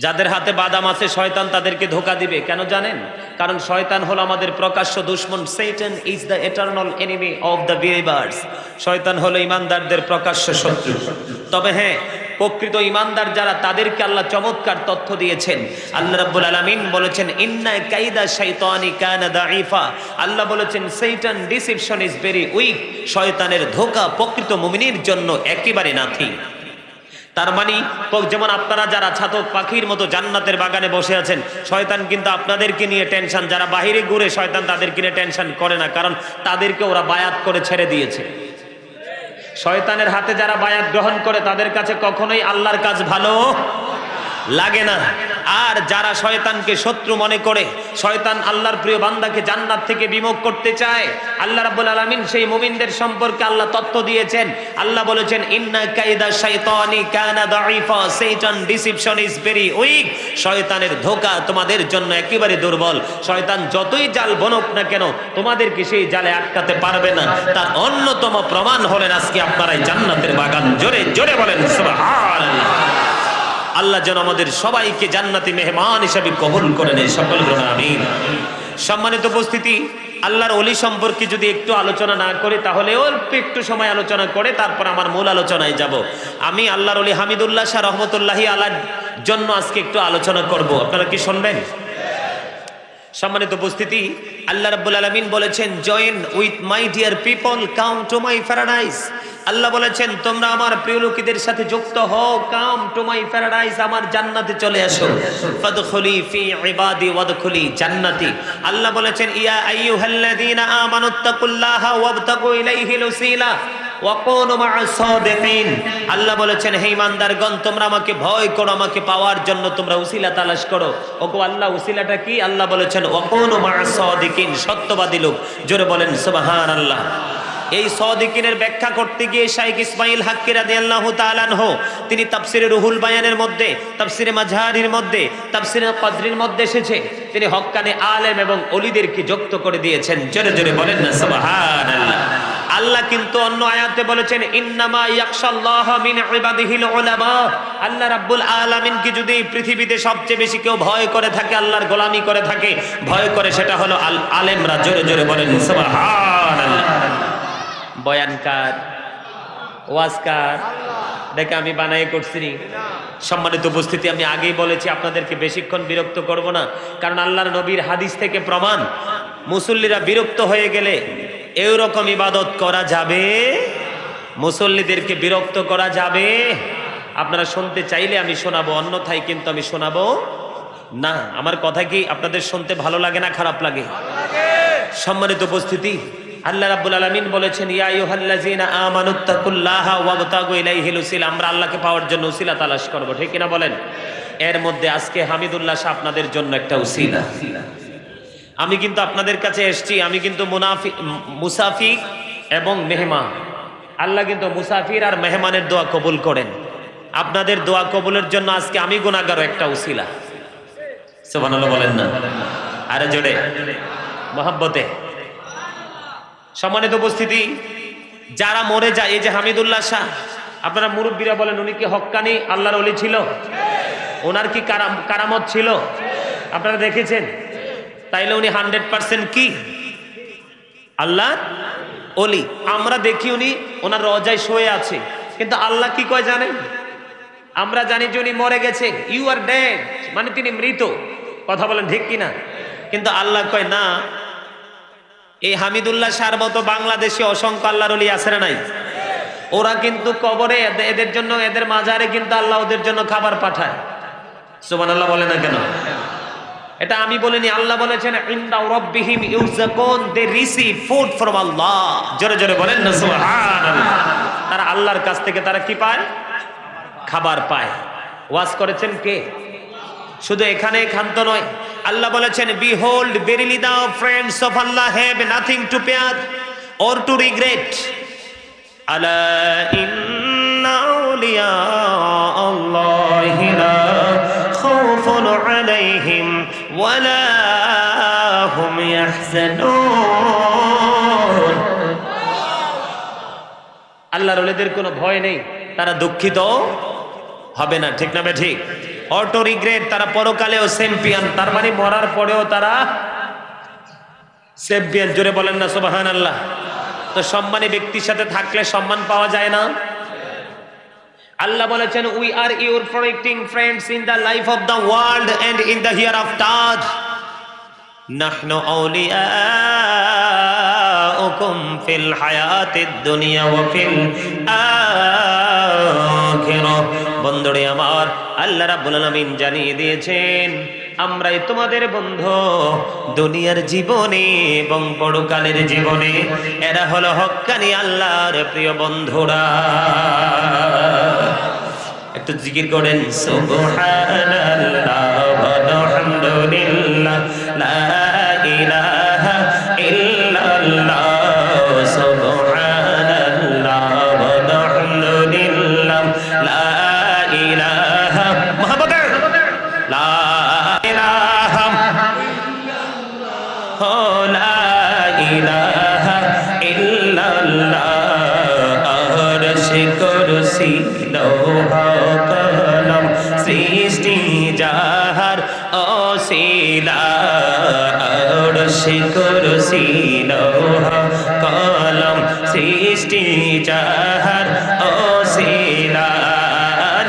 যাদের হাতে বাদাম আছে শয়তান তাদেরকে ধোঁকা দিবে। কেন জানেন? কারণ শয়তান হলো আমাদের প্রকাশ্য দুশমন। Satan is the eternal enemy of the believers. শয়তান হলো ঈমানদারদের প্রকাশ্য শত্রু। তবে হ্যাঁ, প্রকৃত ঈমানদার যারা তাদেরকে আল্লাহ চমৎকার তথ্য দিয়েছেন। আল্লাহ রাব্বুল আলামিন বলেছেন ইন্না কাইদা শাইতানি কানা দাঈফা। আল্লাহ বলেছেন Satan deception is very weak. শয়তানের ধোঁকা প্রকৃত মুমিনের জন্য একেবারে নাথি। তার মানে যেমন আপনারা যারা ছাতক পাখির মতো জান্নাতের বাগানে বসে আছেন, শয়তান কিন্তু আপনাদেরকে নিয়ে টেনশন। যারা বাহিরে ঘুরে শয়তান তাদেরকে নিয়ে টেনশন করে না, কারণ তাদেরকে ওরা বায়াত করে ছেড়ে দিয়েছে। শয়তানের হাতে যারা বায়াত গ্রহণ করে তাদের কাছে কখনোই আল্লাহর কাজ ভালো লাগে না। আর যারা শয়তানকে শত্রু মনে করে, শয়তান আল্লাহর প্রিয় বান্দাকে জান্নাত থেকে বিমুখ করতে চায়, আল্লাহ রাব্বুল আলামিন সেই মুমিনদের সম্পর্কে আল্লাহ তথ্য দিয়েছেন। আল্লাহ বলেছেন ইন্না কাইদা শাইতানি কানা দাঈফা। Satan deception is very weak. শয়তানের ধোঁকা তোমাদের জন্য একেবারে দুর্বল। শয়তান যতই জাল বনুক না কেন তোমাদেরকে সেই জালে আটকাতে পারবে না। তার অন্যতম প্রমাণ হলেন আজকে আপনারাই জান্নাতের বাগান। জোরে জোরে বলেন সুবহানাল্লাহ। আল্লাহ যেন আমাদের সবাইকে জান্নাতি মেহমান হিসেবে কবুল করে নেয়, সকল বলুন আমিন। সম্মানিত উপস্থিতি, আল্লাহর ওলি সম্পর্কে যদি একটু আলোচনা না করে তাহলে অল্প একটু সময় আলোচনা করে তারপর আমার মূল আলোচনায় যাব। আমি আল্লাহর ওলি হামিদুল্লাহ শাহ রহমতুল্লাহি আলাইহির জন্য আজকে একটু আলোচনা করব। আপনারা কি শুনবেন? সম্মানিত উপস্থিতি, আল্লাহ রাব্বুল আলামিন বলেছেন, join with my dear people, come to my paradise. আল্লাহ বলেছেন, তোমরা আমার প্রিয় লোকেদের সাথে যুক্ত হও, কাম টু মাই প্যারাডাইস, আমার জান্নাতে চলে আসো। ফাদখুলি ফি ইবাদি ওয়াদখুলি জান্নাতি। আল্লাহ বলেছেন, ইয়া আইয়ুহাল্লাযীনা আমানুত্তাকুল্লাহা ওয়াবতাগু ইলাইহিল ওসিলা ওয়াকুনু মা'আস সাদিকিন। আল্লাহ বলেছেন, হে ঈমানদারগণ, তোমরা আমাকে ভয় করো, আমাকে পাওয়ার জন্য তোমরা উসিলা তালাশ করো। ওগো আল্লাহ, উসিলাটা কি? আল্লাহ বলেছেন, ওয়াকুনু মা'আস সাদিকিন, সত্যবাদী লোক। জোরে বলেন সুবহানাল্লাহ। এই সাদিকিনের ব্যাখ্যা করতে গিয়ে শাইখ ইসমাইল হাক্কি রাদিয়াল্লাহু তাআলা আনহু তিনি তাফসিরে রুহুল বায়ানের মধ্যে, তাফসিরে মাঝহারির মধ্যে, তাফসিরে কদরির মধ্যে এসেছে, তিনি হক্কানি আলেম এবং ওলিদেরকে যুক্ত করে দিয়েছেন। জোরে জোরে বলেন না সুবহানাল্লাহ। আল্লাহ কিন্তু অন্য আয়াতে বলেছেন, ইন্নামা ইয়াখশাল্লাহা মিন ইবাদিহিল উলামা। আল্লাহ রাব্বুল আলামিন কি যদি পৃথিবীতে সবচেয়ে বেশি কেউ ভয় করে থাকে, আল্লাহর গোলামি করে থাকে, ভয় করে, সেটা হলো আলেমরা। জোরে জোরে বলেন সুবহানাল্লাহ। বয়ানকার, ওয়াজকার, দেখে আমি বানাই করছি। সম্মানিত উপস্থিতি, আমি আগেই বলেছি আপনাদেরকে বেশিক্ষণ বিরক্ত করব না, কারণ আল্লাহর নবীর হাদিস থেকে প্রমাণ, মুসল্লিরা বিরক্ত হয়ে গেলে এরকম ইবাদত করা যাবে, মুসল্লিদেরকে বিরক্ত করা যাবে। আপনারা শুনতে চাইলে আমি শোনাবো, অন্যথায় কিন্তু আমি শোনাবো না। আমার কথা কি আপনাদের শুনতে ভালো লাগে না খারাপ লাগে? সম্মানিত উপস্থিতি, আল্লাহ রাব্বুল আলামিন বলেছেন, ইয়া আইয়ুহাল্লাযীনা আমানুত্তাকুল্লাহা ওয়াবতাগু ইলাইহিল ওসিলা। আমরা আল্লাহকে পাওয়ার জন্য উসিলা তালাশ করব, ঠিক কিনা বলেন? এর মধ্যে আজকে হামিদুল্লাহ শাহ আপনাদের জন্য একটা উসিলা। আমি কিন্তু আপনাদের কাছে এসেছি, আমি কিন্তু মুসাফির এবং মেহমান। আল্লাহ কিন্তু মুসাফির আর মেহমানের দোয়া কবুল করেন। আপনাদের দোয়া কবুলের জন্য আজকে আমি গুনাহগার একটা উসিলা। সুবহানাল্লাহ বলেন না আরে জোরে মহব্বতে। সম্মানিত উপস্থিতি, যারা মরে যায়, এই যে হামিদুল্লাহ শাহ, আপনারা মুরব্বীরা বলেন, উনি কি হক্কানি আল্লাহর ওলি ছিল? ওনার কি কারামত ছিল? আপনারা দেখেছেন? তাইলে উনি 100% কি আল্লাহর ওলি। আমরা দেখি উনি ওনার রওজায় শুয়ে আছে, কিন্তু আল্লাহ কি কয় জানেন? আমরা জানি যে উনি মরে গেছে, ইউ আর ডেড, মানে তিনি মৃত। কথা বলেন ঠিক কিনা? কিন্তু আল্লাহ কয় না। এই হামিদুল্লাহ শাহর মতো বাংলাদেশে অসংখ্য আল্লাহর ওলি আছে না নাই? ওরা কিন্তু কবরে, এদের জন্য, এদের মাজারে কিন্তু আল্লাহ ওদের জন্য খাবার পাঠায়। সুবহানাল্লাহ বলে না কেন? এটা আমি বলিনি, আল্লাহ বলেছেন, ইনদা রাব্বিহিম ইউরযাকুন, দে রিসিভ ফুড ফ্রম আল্লাহ। জোরে জোরে বলেন না সুবহানাল্লাহ। তারা আল্লাহর কাছ থেকে তারা কি পায়? খাবার পায়। ওয়াজ করেছেন কে? শুধু এখানে ক্ষান্ত নয়, আল্লাহ বলেছেন, behold verily the friends of Allah have nothing to fear or two regret. আলা ইন্না আউলিয়া আল্লাহি লা খাউফুন আলাইহিম ওয়ালা হুম ইয়াহজানুন। আল্লাহর ওলিদের কোনো ভয় নেই, তারা দুঃখিত হবে না, ঠিক না বে ঠিক? অটো রিগ্রেট, তারা পরকালেও চ্যাম্পিয়ন, তার মানে মরার পরেও তারা চ্যাম্পিয়ন। জোরে বলেন না সুবহানাল্লাহ। তো সম্মানী ব্যক্তির সাথে থাকলে সম্মান পাওয়া যায় না? আল্লাহ বলেছেন, we are your protecting friends in the life of the world and in the hereafter. নাহনু আউলিয়াউকুম ফিল হায়াতিদ দুনিয়া ওয়া ফিল আখিরাহ। বন্ধুরে আমার, আল্লাহ রাব্বুল আলামিন জানিয়ে দিয়েছেন, আমরাই তোমাদের বন্ধু দুনিয়ার জীবনে এবং পরকালের জীবনে। এরা হলো হক্কানি আল্লাহর প্রিয় বন্ধুরা। একটু জিকির করেন, সুবহানাল্লাহ ওয়ালহামদুলিল্লাহ লা ইলাহা ইল্লাল্লাহ, সুবহানাল্লাহ ওয়ালহামদুলিল্লাহ লা ইলাহা মুহাম্মাদুর লা ইলাহা লা ইলাহা ইল্লাল্লাহ। আরশ কুরসি লৌহ কলম সৃষ্টি যাহার অসিলা। আরশ কুরসি লৌহ কলম সৃষ্টি যাহার অসিলা।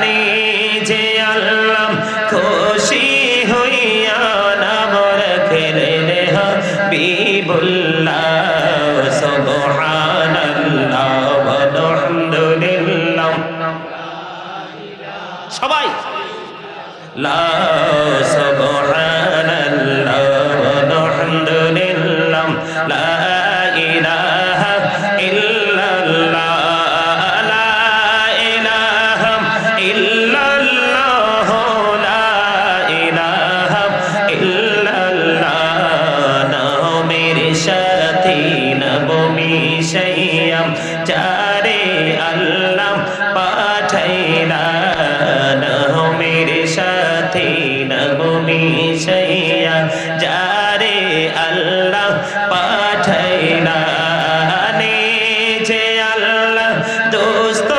নিজে আল্লাহ খুশি হইয়া নাম রাখলেন মিশাইয়া যারে আল্লাহ পাঠাইলা নিজে আল্লাহ দোস্ত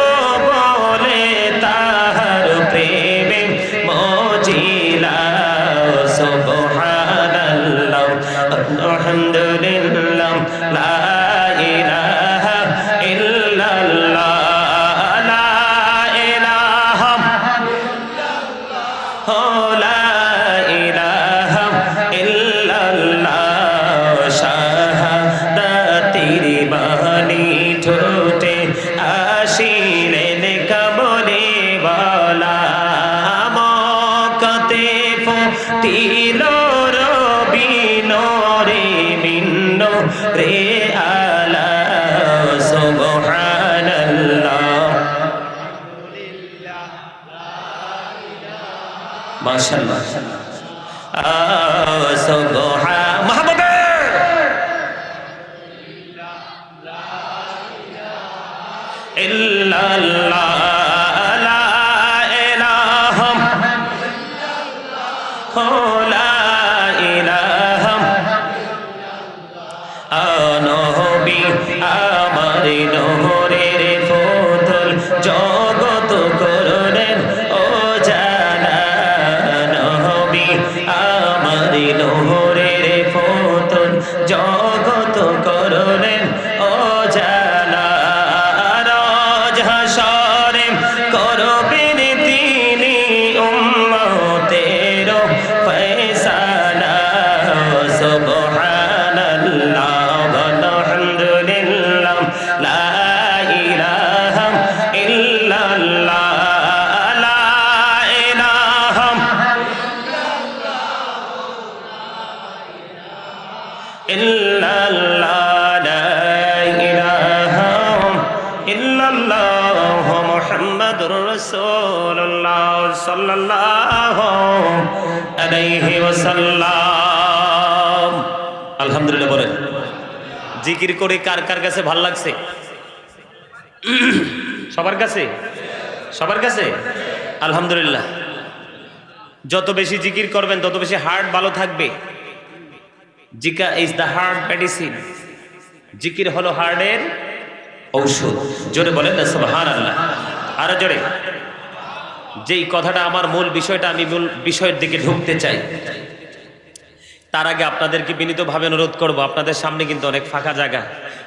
বলে তাহার প্রেমে মজিলা সুবহানাল্লাহ আলহামদুলিল্লাহ লা ইলাহা ইল্লাল্লাহ লা ইলাহা লা ইলাহা ইল্লাল্লাহ শাহাদাতির বাণী ঠোঁটে আসিলেন কমলে বালা মক্কাতে ফুটিল রবি নূরে মিন্ন রে আলা সুবহানাল্লাহ মাশাআল্লাহ সুবহান মুহাম্মদ ইল্লাল্লাহ লা ইলাহা লা ইলাহা নবী আমার নহরের ফুতুল জগত করলেন ও জানা নবী আমার নহরের ফুতুল জগত করলেন ও জানা রোজ হাসরে করবেন তিনি উম্মতের ফয়সালা সুবহানাল্লাহ আলহামদুলিল্লাহ লা ইলাহা ইল্লাল্লাহ লা ইলাহা ইল্লাল্লাহ লা ইলাহা ইল্লাল্লাহ মুহাম্মাদুর রাসূলুল্লাহ সাল্লাল্লাহু আলাইহি ওয়াসাল্লাম। আলহামদুলিল্লাহ বলেন। জিকির করে কার কার কাছে ভাল লাগছে? সবার কাছে? সবার কাছে? আলহামদুলিল্লাহ। যত বেশি জিকির করবেন তত বেশি হার্ট ভালো থাকবে। Zika is the heart medicine. জিকির হলো হার্টের ঔষধ। জোরে বলেন না সুবহানাল্লাহ। আরো জোরে। যেই কথাটা আমার মূল বিষয়টা, আমি মূল বিষয়ের দিকে ঢুকতে চাই। তার আগে আপনাদেরকে বিনীতভাবে অনুরোধ করব, আপনাদের সামনে কিন্তু অনেক ফাঁকা জায়গা,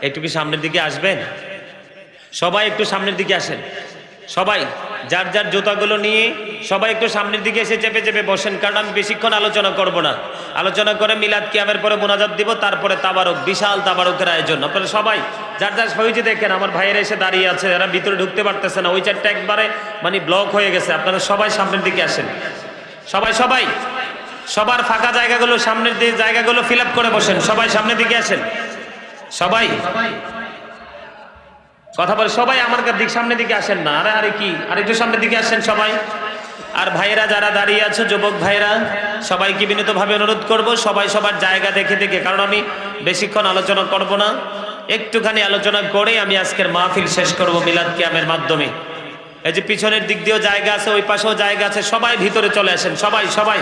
একটু কি সামনের দিকে আসবেন? সবাই একটু সামনের দিকে আসেন। সবাই যার যার জুতাগুলো নিয়ে সবাই একটু সামনের দিকে এসে চেপে চেপে বসেন, কারণ আমি বেশিক্ষণ আলোচনা করব না। আলোচনা করে মিলাদ কিয়ামের পরে মোনাজাত দিব, তারপরে তাবারক, বিশাল তাবারকের আয়োজন। আপনারা সবাই যার যার সহিজে দেখেন, আমার ভাইয়েরা এসে দাঁড়িয়ে আছে, এরা ভিতরে ঢুকতে পারতেছে না, ওই চারটা একবারে মানে ব্লক হয়ে গেছে। আপনারা সবাই সামনের দিকে আসেন। সবাই সবাই সবার ফাঁকা জায়গাগুলো, সামনের দিকে জায়গাগুলো ফিল আপ করে বসেন। সবাই সামনের দিকে আসেন। সবাই কথা বলে, সবাই আমার দিক সামনের দিকে আসেন না। আরে আরে কি, আরেকটু সামনের দিকে আসেন সবাই। আর ভাইয়েরা যারা দাঁড়িয়ে আছে, যুবক ভাইরা, সবাইকে বিনীতভাবে অনুরোধ করব, সবাই সবার জায়গা দেখে দেখে, কারণ আমি বেশিক্ষণ আলোচনা করব না, একটুখানি আলোচনা করে আমি আজকের মাহফিল শেষ করব মিলাদ কিয়ামের মাধ্যমে। এই যে পিছনের দিক দিয়েও জায়গা আছে, ওই পাশেও জায়গা আছে, সবাই ভিতরে চলে আসেন। সবাই সবাই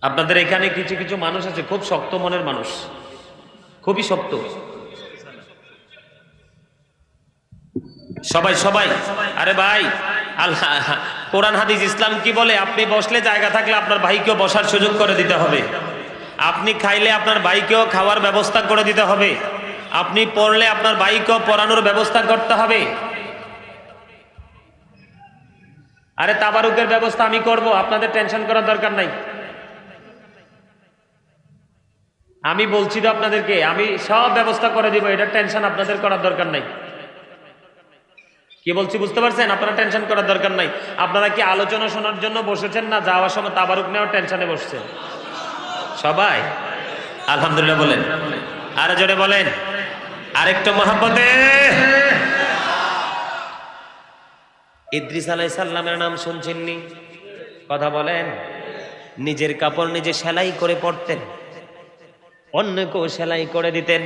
আপনাদের এখানে কিছু কিছু মানুষ আছে খুব শক্ত মনের মানুষ, খুবই শক্ত। সবাই সবাই আরে ভাই, আল্লাহ কোরআন হাদিস ইসলাম কি বলে? আপনি বসলে জায়গা থাকলে আপনার ভাইকেও বসার সুযোগ করে দিতে হবে। আপনি খাইলে আপনার ভাইকেও খাওয়ার ব্যবস্থা করে দিতে হবে। আপনি পড়লে আপনার ভাইকেও পড়ানোর ব্যবস্থা করতে হবে। আরে তাবারুকের ব্যবস্থা আমি করব, আপনাদের টেনশন করার দরকার নাই। আমি বলছি তো আপনাদেরকে, আমি সব ব্যবস্থা করে দিব, এটা টেনশন আপনাদের করার দরকার নাই। কি বলছি বুঝতে পারছেন? আপনারা টেনশন করার দরকার নাই। আপনারা কি আলোচনা শোনার জন্য বসেছেন, না যাওয়ার সময় তাবারুক নেওয়ার টেনশনে বসছেন? সবাই আলহামদুলিল্লাহ বলেন। আরে জোরে বলেন, আরেকটু মহব্বতে। ইদ্রিস আলাইহিস সালামের নাম শুনছেননি? কথা বলেন। নিজের কাপড় নিজে সেলাই করে পরতেন, অন্যকেও সেলাই করে দিতেন।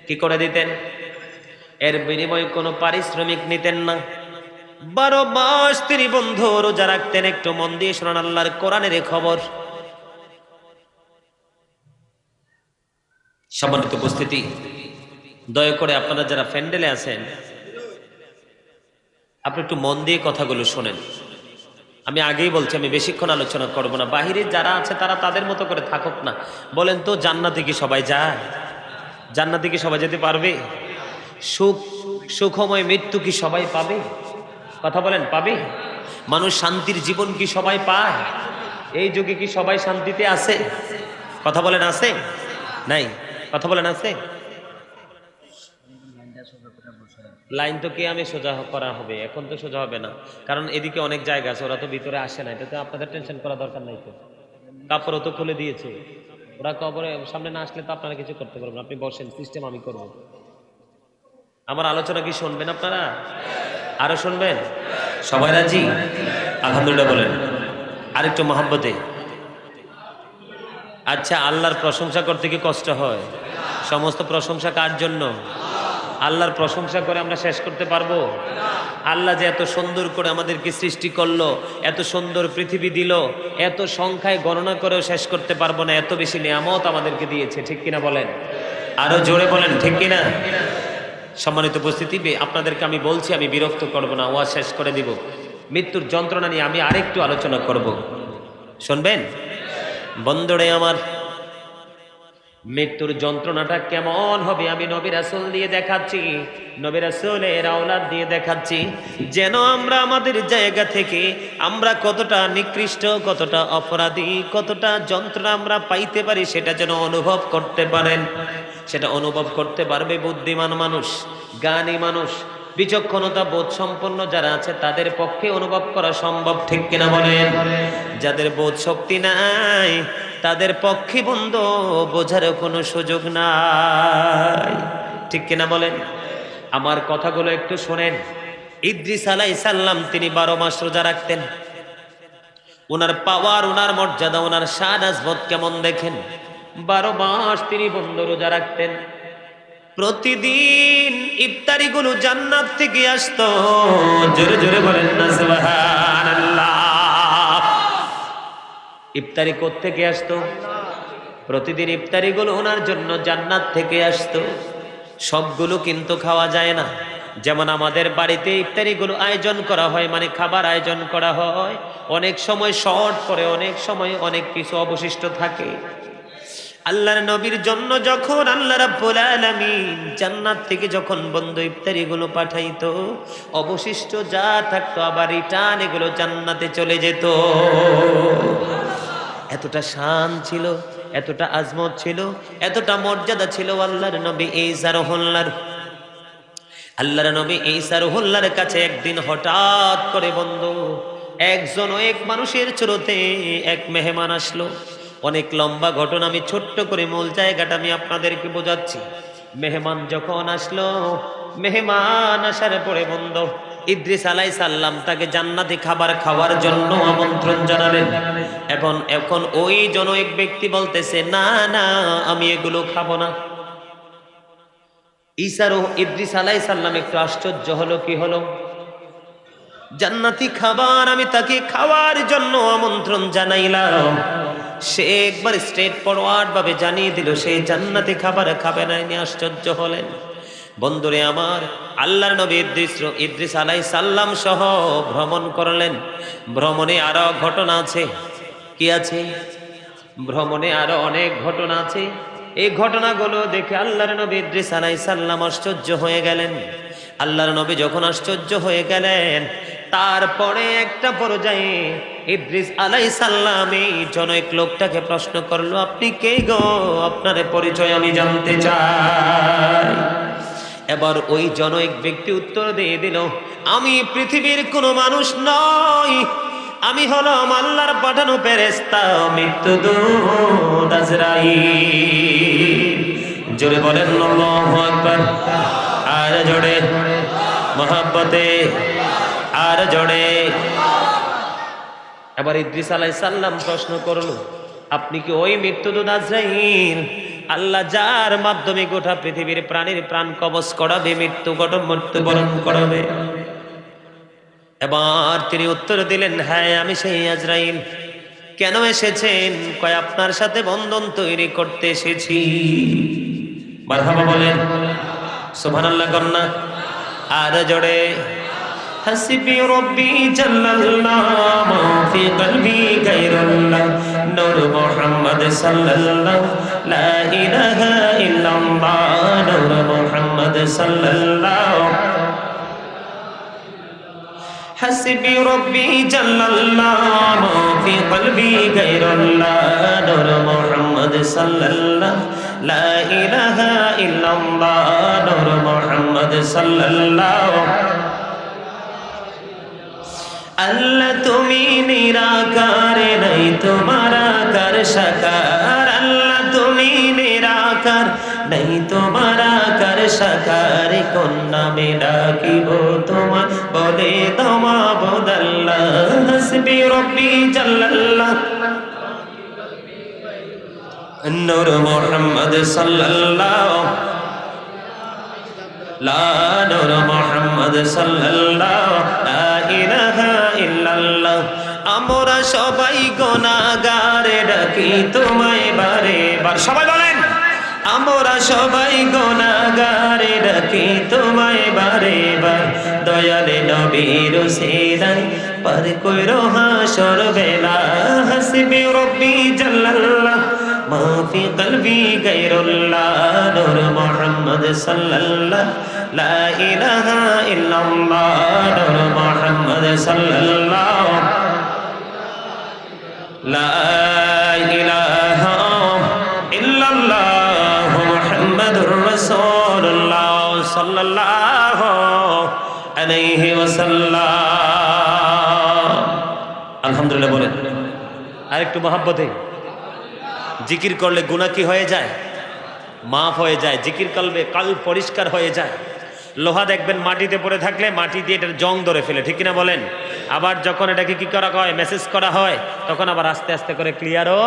কি করে দিতেন? এর বিনিময়ে কোনো পারিশ্রমিক নিতেন না। 12 মাস তিনি বন্ধু রোজা রাখতেন। একটু মন দিয়ে শোনান আল্লাহর কোরআনের এই খবর। সম্মানিত উপস্থিতি, দয়া করে আপনারা যারা প্যান্ডেলে আছেন আপনি একটু মন দিয়ে কথাগুলো শোনেন। আমি আগেই বলছি আমি বেশিক্ষণ আলোচনা করব না। বাহিরে যারা আছে তারা তাদের মতো করে থাকুক না। বলেন তো, জান্নাতে কি সবাই যায়? জান্নাতে কি সবাই যেতে পারবে? সুখময় মৃত্যু কি সবাই পাবে? কথা বলেন, পাবে? মানুষ শান্তির জীবন কি সবাই পায়? এই যুগে কি সবাই শান্তিতে আছে? কথা বলেন, আছে? নাই? কথা বলেন, আছে? লাইন তো কি আমি সোজা করা হবে? এখন তো সোজা হবে না, কারণ এদিকে অনেক জায়গা আছে, ওরা তো ভিতরে আসে না। এটা তো আপনাদের টেনশন করা দরকার নাই। তো কাপড়ও তো খুলে দিয়েছে, ওরা কবরে সামনে না আসলে তো আপনারা কিছু করতে পারবেন। আপনি বসেন, সিস্টেম আমি করব। আমার আলোচনা কি শুনবেন আপনারা? আরো শুনবেন? সবাই রাজি? আলহামদুলিল্লাহ বলেন। আরেকটু মহব্বতে। আচ্ছা, আল্লাহর প্রশংসা করতে কি কষ্ট হয়? সমস্ত প্রশংসা কার জন্য? আল্লাহর প্রশংসা করে আমরা শেষ করতে পারবো? আল্লাহ যে এত সুন্দর করে আমাদেরকে সৃষ্টি করলো, এত সুন্দর পৃথিবী দিল, এত সংখ্যায় গণনা করেও শেষ করতে পারবো না। এত বেশি নিয়ামত আমাদেরকে দিয়েছে, ঠিক কিনা বলেন? আরো জোরে বলেন, ঠিক কিনা? সম্মানিত উপস্থিতি, আপনাদেরকে আমি বলছি, আমি বিরক্ত করব না, ওয়াজ শেষ করে দিব। মৃত্যুর যন্ত্রণা নিয়ে আমি আরেকটু আলোচনা করব, শুনবেন? বন্ধুরে আমার, মৃত্যুর যন্ত্রণাটা কেমন হবে আমি নবী রাসূল দিয়ে দেখাচ্ছি, নবী রাসূলের আওলাদ দিয়ে দেখাচ্ছি, যেন আমরা আমাদের জায়গা থেকে আমরা কতটা নিকৃষ্ট, কতটা অপরাধী, কতটা যন্ত্রণা আমরা পাইতে পারি সেটা যেন অনুভব করতে পারেন। সেটা অনুভব করতে পারবে বুদ্ধিমান মানুষ, জ্ঞানী মানুষ, বিচক্ষণতা বোধ সম্পন্ন যারা আছে তাদের পক্ষে অনুভব করা সম্ভব, ঠিক কিনা বলেন? যাদের বোধ শক্তি নাই তাদের পক্ষে বন্ধু বোঝারও কোনো সুযোগ নাই, ঠিক কিনা বলেন? আমার কথাগুলো একটু শোনেন। ইদ্রিস আলাইহিস সালাম তিনি 12 মাস রোজা রাখতেন। ওনার পাওয়ার, ওনার মর্যাদা, ওনার শান আজমত কেমন দেখেন। 12 মাস তিনি বন্ধ রোজা রাখতেন। প্রতিদিন ইফতারি গুলো জান্নাত থেকে আসতো। জোরে জোরে বলেন না সুবহানাল্লাহ। ইফতারি কোত্থেকে আসতো? প্রতিদিন ইফতারি গুলো ওনার জন্য জান্নাত থেকে আসতো। সবগুলো কিন্তু খাওয়া যায় না। যেমন আমাদের বাড়িতে ইফতারি গুলো আয়োজন করা হয়, মানে খাবার আয়োজন করা হয়, অনেক সময় শর্ট করে, অনেক সময় অনেক কিছু অবশিষ্ট থাকে। আল্লাহর নবীর জন্য যখন আল্লাহ রাব্বুল আলামিন জান্নাত থেকে যখন বন্ধ ইফতারি গুলো পাঠাইতো, অবশিষ্ট যা থাকতো আবার রিটার্ন এগুলো জান্নাতে চলে যেত। এতটা শান ছিল, এতটা আজমত ছিল, এতটা মর্যাদা ছিল আল্লাহর নবী ঈসা রুহুল্লাহর। আল্লাহর নবী ঈসা রুহুল্লাহর কাছে একদিন হঠাৎ করে বন্ধু একজন এক মানুষের চোরতে এক মেহমান আসলো। অনেক লম্বা ঘটনা, আমি ছোট্ট করে মূল জায়গাটা আমি আপনাদেরকে বোঝাচ্ছি। মেহমান যখন আসলো, মেহমান আসার পরে বন্ধু ইদ্রিস আলাইহিস সালাম তাকে জান্নাতি খাবার খাওয়ার জন্য আমন্ত্রণ জানালেন। এখন ওই জন এক ব্যক্তি বলতেছে, না না, আমি এগুলো খাবো না। ইদ্রিস আলাইহিস সালাম একটু আশ্চর্য হলো, কি হলো? জান্নাতি খাবার আমি তাকে খাওয়ার জন্য আমন্ত্রণ জানাইলাম, সে একবার স্ট্রেট ফরওয়ার্ড ভাবে জানিয়ে দিল সে জান্নাতি খাবার খাবে না। ইনি আশ্চর্য হলেন। বন্ধুরে আমার, আল্লাহর নবী ইদ্রিস আলাইহিস সালাম সহ ভ্রমণ করলেন। ভ্রমণে আরো ঘটনা আছে। কি আছে? ভ্রমণে আরো অনেক ঘটনা আছে। এই ঘটনাগুলো দেখে আল্লাহর নবী ইদ্রিস আলাইহিস সালাম আশ্চর্য হয়ে গেলেন। আল্লাহর নবী যখন আশ্চর্য হয়ে গেলেন, তারপরে একটা পর্যায়ে ইদ্রিস আলাইহিস সালাম এই জনৈক লোকটাকে প্রশ্ন করলো, আপনি কে গো? আপনার পরিচয় আমি জানতে চাই। এবার ওই জনৈক ব্যক্তি উত্তর দিয়ে দিল, আমি পৃথিবীর কোনো মানুষ নই, আমি হলাম আল্লাহর পাঠানো ফেরেশতা মৃত্যুদূত আজরাইল। জোরে বলেন আল্লাহু আকবার। আর জোরে মহব্বতে, আর জোরে। এবার ইদ্রিস আলাইহিস সালাম প্রশ্ন করলো, আপনি কি ওই মৃত্যুদূত আজরাইল? আল্লাহ যার মাধ্যমে গোটা পৃথিবীর প্রাণীর প্রাণ কবজ করাবে, মৃত্যুবরণ করাবে। এবার তিনি উত্তর দিলেন, হ্যাঁ আমি সেই আজরাইল। কেন এসেছেন? কয় আপনার সাথে বন্ধন তৈরি করতে এসেছি। মারহাবা বলেন, সুবহানাল্লাহ কন্যা আর জোরে। হাসবি রব্বি জাল্লাল্লাহ মা ফি কলবি গায়রুল্লাহ নূর মুহাম্মদ সাল্লাল্লাহ লা ইলাহা ইল্লাল্লাহ নূর মুহাম্মদ সাল্লাল্লাহ। হাসবি রব্বি জাল্লাল্লাহ মা ফি কলবি গায়রুল্লাহ নূর মুহাম্মদ সাল্লাল্লাহ লা ইলাহা ইল্লাল্লাহ নূর মুহাম্মদ সাল্লাল্লাহ। আল্লাহ তুমি নিরাকার, নাই তোমার আকার সাকার। আল্লাহ তুমি নিরাকার, নাই তোমার আকার সাকার। কোন নামে ডাকিব তোমার, বলে তোমা বদল্লাহ। হাসবি রব্বি জাল্লাল্লাহ নূর মুহাম্মদ সাল্লাল্লাহ লা নূর মুহাম্মদ সাল্লাল্লাহ লা ইলাহা ইল্লাল্লাহ। আমরা সবাই গুনাহগার, ডাকি তোমায় বারে বার। সবাই বলেন, আমরা সবাই গুনাহগার, ডাকি তোমায় বারে বার। দয়ালে নবীর উসিলায় পার কইরো হাসর বেলা। হাসবি রব্বি জাল্লাল্লাহ মা ফি কলবি গায়রুল্লাহ নূর মুহাম্মদ সাল্লাল্লাহ লা ইলাহা ইল্লাল্লাহ নূর মুহাম্মদ সাল্লাল্লাহ লা ইলাহা ইল্লাল্লাহ মুহাম্মাদুর রাসূলুল্লাহ সাল্লাল্লাহু আলাইহি ওয়াসাল্লাম। আলহামদুলিল্লাহ বলেন। আরেকটু মহব্বতে জিকির করলে গুনাহ কি হয়ে যায়? মাফ হয়ে যায়। জিকির করলে কাল পরিষ্কার হয়ে যায়। লোহা দেখবেন মাটিতে পড়ে থাকলে মাটি দিয়ে এটার জং ধরে ফেলে, ঠিক কিনা বলেন? আবার যখন এটাকে কি করা হয়, মেসেজ করা হয়, তখন আবার আস্তে আস্তে করে ক্লিয়ারও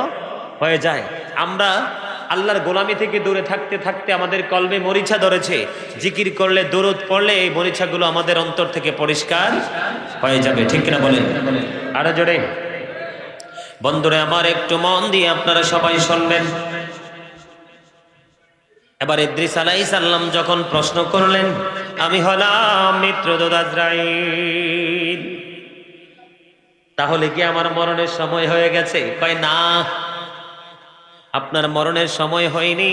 হয়ে যায়। আমরা আল্লাহর গোলামি থেকে দূরে থাকতে থাকতে আমাদের কলবে মরিচা ধরেছে। জিকির করলে, দরুদ পড়লে এই মরিচাগুলো আমাদের অন্তর থেকে পরিষ্কার হয়ে যাবে, ঠিক কিনা বলেন? আরো জোরে। বন্ধুরা আমার, একটু মন দিয়ে আপনারা সবাই শুনবেন। এবার ইদ্রিস আলাইহিস সালাম যখন প্রশ্ন করলেন, আমি হলাম মিত্রদূত আজরাইল, তাহলে কি আমার মরণের সময় হয়ে গেছে? কয় না, আপনার মরণের সময় হয়নি।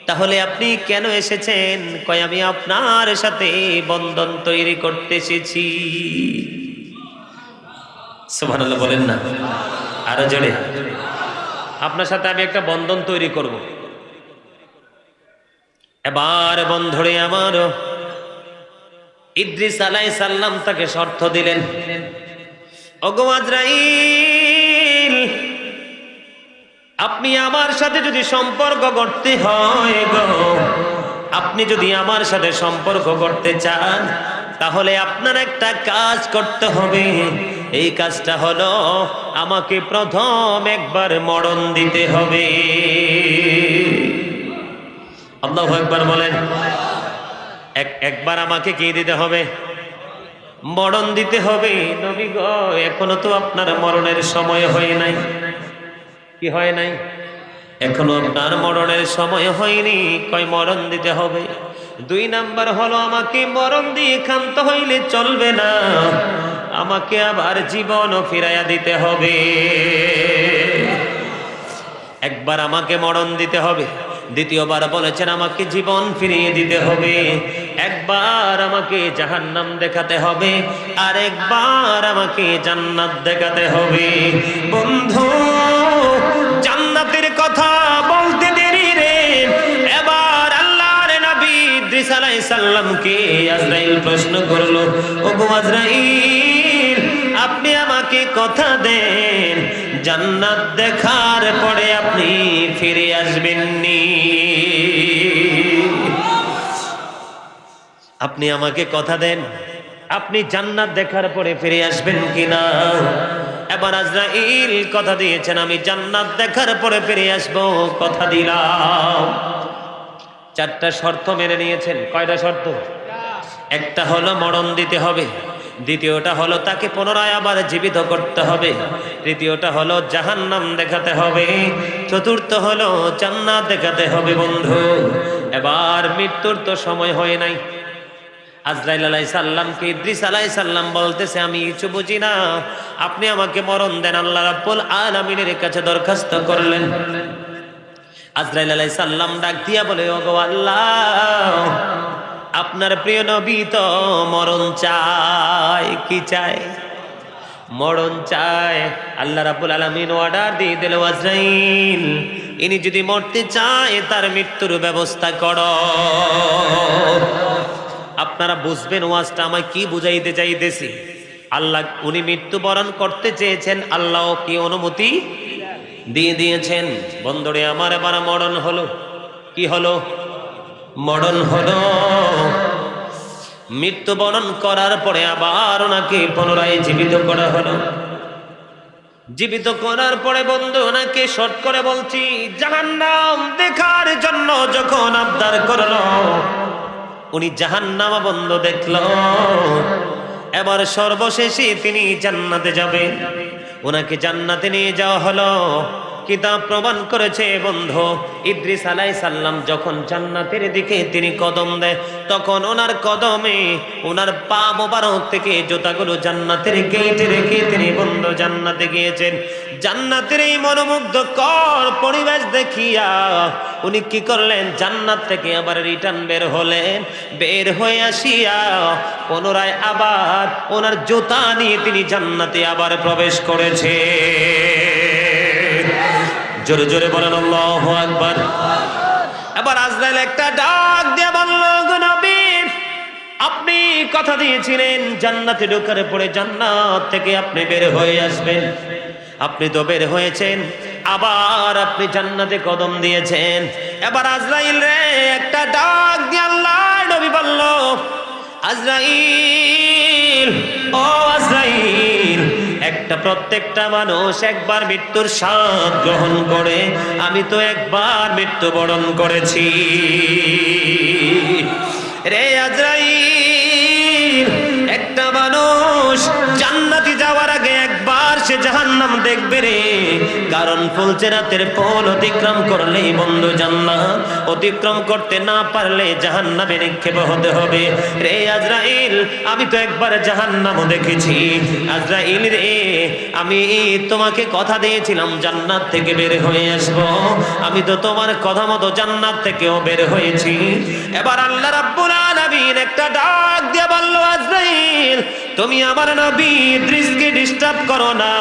তাহলে আপনি কেন এসেছেন? কয় আমি আপনার সাথে বন্ধন তৈরি করতে এসেছি। সুবহানাল্লাহ বলেন না, আরো জোরে। আপনার সাথে আমি একটা বন্ধন তৈরি করব। এবার বন্ধুরে আমার, ইদ্রিস আলাইহিস সালাম তাকে শর্ত দিলেন, ওগো আজরাইল, আপনি আমার সাথে যদি সম্পর্ক করতে হয় গো, আপনি যদি আমার সাথে সম্পর্ক করতে চান, তাহলে আপনার একটা কাজ করতে হবে। এই কাজটা হলো আমাকে প্রথম একবার মরণ দিতে হবে। আল্লাহু আকবার বলেন। একবার আমাকে কি দিতে হবে? মরণ দিতে হবে। নবী গো, এখনো তো আপনার মরণের সময় হয় নাই। কি হয় নাই? এখনো আপনার মরণের সময় হয়নি। কয় মরণ দিতে হবে। 2 নাম্বার হলো, আমাকে মরণ দিয়ে ক্ষান্ত হইলে চলবে না, আমাকে আবার জীবনও ফিরাইয়া দিতে হবে। একবার আমাকে মরণ দিতে হবে, দ্বিতীয়বার বলেছেন আমাকে জীবন ফিরিয়ে দিতে হবে। একবার আমাকে জাহান্নাম দেখাতে হবে, আর একবার আমাকে জান্নাত দেখাতে হবে। বন্ধু, জান্নাতের কথা বলতে দেরি রে। এবার আল্লাহর নবী ইদ্রিস আলাইহিস সালামকে আজরাইল প্রশ্ন করলো, ওগো আজরাইল, আপনি আমাকে কথা দেন, জান্নাত দেখার পরে আপনি ফিরে আসবেননি? আপনি আমাকে কথা দেন, আপনি জান্নাত দেখার পরে ফিরে আসবেন কিনা? এবার আজরাইল কথা দিয়েছেন, আমি জান্নাত দেখার পরে ফিরে আসবো, কথা দিলাম। 4টা শর্ত মেনে নিয়েছেন। কয়টা শর্ত? একটা হলো মরণ দিতে হবে, দ্বিতীয়টা হলো তাকে পুনরায় আবার জীবিত করতে হবে, তৃতীয়টা হলো জাহান্নাম দেখাতে হবে, চতুর্থ হলো জান্নাত দেখাতে হবে। বন্ধু, এবার মৃত্যুর তো সময় হয় নাই। আজরাইল আলাইহিস সালামকে ইদ্রিস আলাইহিস সালাম বলতেছে, আমি কিছু বুঝি না, আপনি আমাকে মরণ দেন। আল্লাহ রাব্বুল আলামিনের কাছে দরখাস্ত করলেন। আজরাইল আলাইহিস সালাম ডাক দিয়া বলে, ওগো আল্লাহ, আপনার প্রিয় নবী তো মরণ চায়। কি চায়? মরণ চায়। আল্লাহ রাব্বুল আলামিন অর্ডার দিয়ে দিল, আজরাইল, ইনি যদি মরতে চায় তার মৃত্যুর ব্যবস্থা করো। আপনারা বুঝবেন ওয়াজটা আমায় কি বুঝাইতে চাইতেছি। আল্লাহ, উনি মৃত্যুবরণ করতে চেয়েছেন, আল্লাহ কি অনুমতি দিয়ে দিয়েছেন। বন্ধুরে আমার, এবার মরণ হলো। কি হলো? মরণ হলো। মৃত্যুবরণ করার পরে আবার ওনাকে পুনরায় জীবিত করা হলো। জীবিত করার পরে বন্ধু ওনাকে শর্ট করে বলছি, জাহান্নাম দেখার জন্য যখন আবদার করলো, উনি জাহান্নাম বন্ধ দেখলো। এবার সর্বশেষে তিনি জান্নাতে যাবেন। ওনাকে জান্নাতে নিয়ে যাওয়া হলো। কিতাব প্রমাণ করেছে বন্ধু, ইদ্রিস আলাইহিস সালাম যখন জান্নাতের দিকে তিনি কদম দেয়, তখন ওনার কদমে ওনার পা মোবারক থেকে জুতাগুলো জান্নাতের গেটে রেখে তিনি বন্ধু জান্নাতে গিয়েছেন। জান্নাতের এই মনোমুগ্ধকর পরিবেশ দেখিয়া উনি কি করলেন? জান্নাত থেকে আবার রিটার্ন বের হলেন। বের হয়ে আসিয়া পুনরায় আবার ওনার জুতা নিয়ে তিনি জান্নাতে আবার প্রবেশ করেছে। জোরে জোরে বলেন আল্লাহু আকবার। এবার আজরাইল একটা ডাক দিয়ে বলল, গো নবী, আপনি কথা দিয়েছিলেন জান্নাতে ঢোকার পরে জান্নাত থেকে আপনি বের হয়ে আসবেন। আপনি তো বের হয়েছেন, আবার আপনি জান্নাতে কদম দিয়েছেন। এবার আজরাইল রে একটা ডাক দিয়ে আল্লাহ নবী বলল, আজরাইল, ও আজরাইল, একটা প্রত্যেকটা মানুষ একবার মৃত্যুর স্বাদ গ্রহণ করে, আমি তো একবার মৃত্যুবরণ করেছি। রে আজরাইল, একটা মানুষ জান্নাতে যাওয়ার আগে একবার সে জাহান্নাম দেখবে রে। কারণ ফুলচেরাতের পোল অতিক্রম করলেই বন্ধু জান্নাত, অতিক্রম করতে না পারলে জাহান্নামে নিক্ষেপ হতে হবে। রে আজরাইল, আমি তো একবার জাহান্নাম দেখেছি। আজরাইল রে, আমি তোমাকে কথা দিয়েছিলাম জান্নাত থেকে বের হয়ে আসবো, আমি তো তোমার কথা মতো জান্নাত থেকেও বের হয়েছি। এবার আল্লাহ রাব্বুল আলামিন একটা ডাক দিয়ে বলল, আজরাইল, তুমি আমার নবী ইদ্রিসকে ডিস্টার্ব করো না,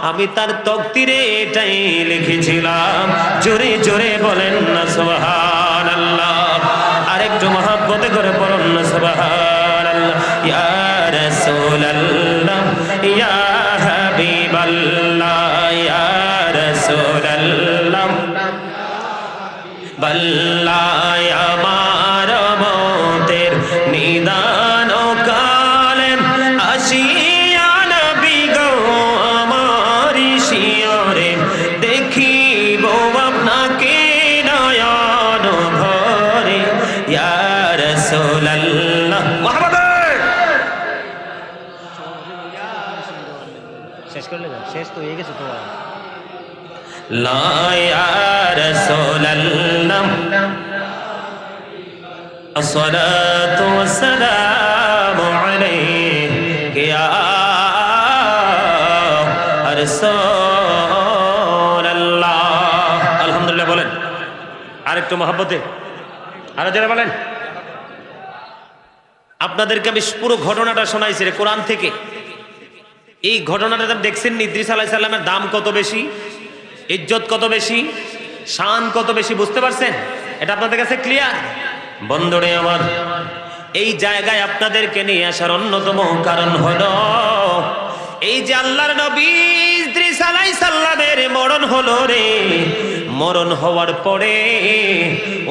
আমি তার তকদিরে এটাই লিখেছিলাম। জোরে জোরে বলেন না সুবহানাল্লাহ। আরেকটু মহব্বতে করে বলেন না সুবহানাল্লাহ। ইয়া রাসূলুল্লাহ, ইয়া হাবিবাল্লাহ, ইয়া রাসূলুল্লাহ, বাল্লাহ আমার মতের নিদান কালেন আসিয়া নবী গো আমার শিয়রে, দেখিব আপনাকে নয়ন ভরে। ইয়া রাসূলুল্লাহ, শেষ করলে না? শেষ তো হয়ে গেছে তো। লা ইয়া রাসূলুল্লাহ, আসসালাতু ওয়াসসালামু আলাইকা ইয়া রাসূলুল্লাহ। আলহামদুলিল্লাহ বলেন। আরেকটু মহব্বতে আরো যারা বলেন। আপনাদেরকে আমি পুরো ঘটনাটা শোনাইছি রে কোরআন থেকে। এই ঘটনাটা দেখছেন, ইদ্রিস আলাইহিস সালামের দাম কত বেশি, ইজ্জত কত বেশি, শান কত বেশি, বুঝতে পারছেন? এটা আপনাদের কাছে ক্লিয়ার? বন্ধুরে আমার, এই জায়গায় আপনাদেরকে নিয়ে আসার অন্যতম কারণ হলো এই যে আল্লাহর নবী ইদ্রিস আলাইহিস সালামের মরণ হলো রে। মরণ হওয়ার পরে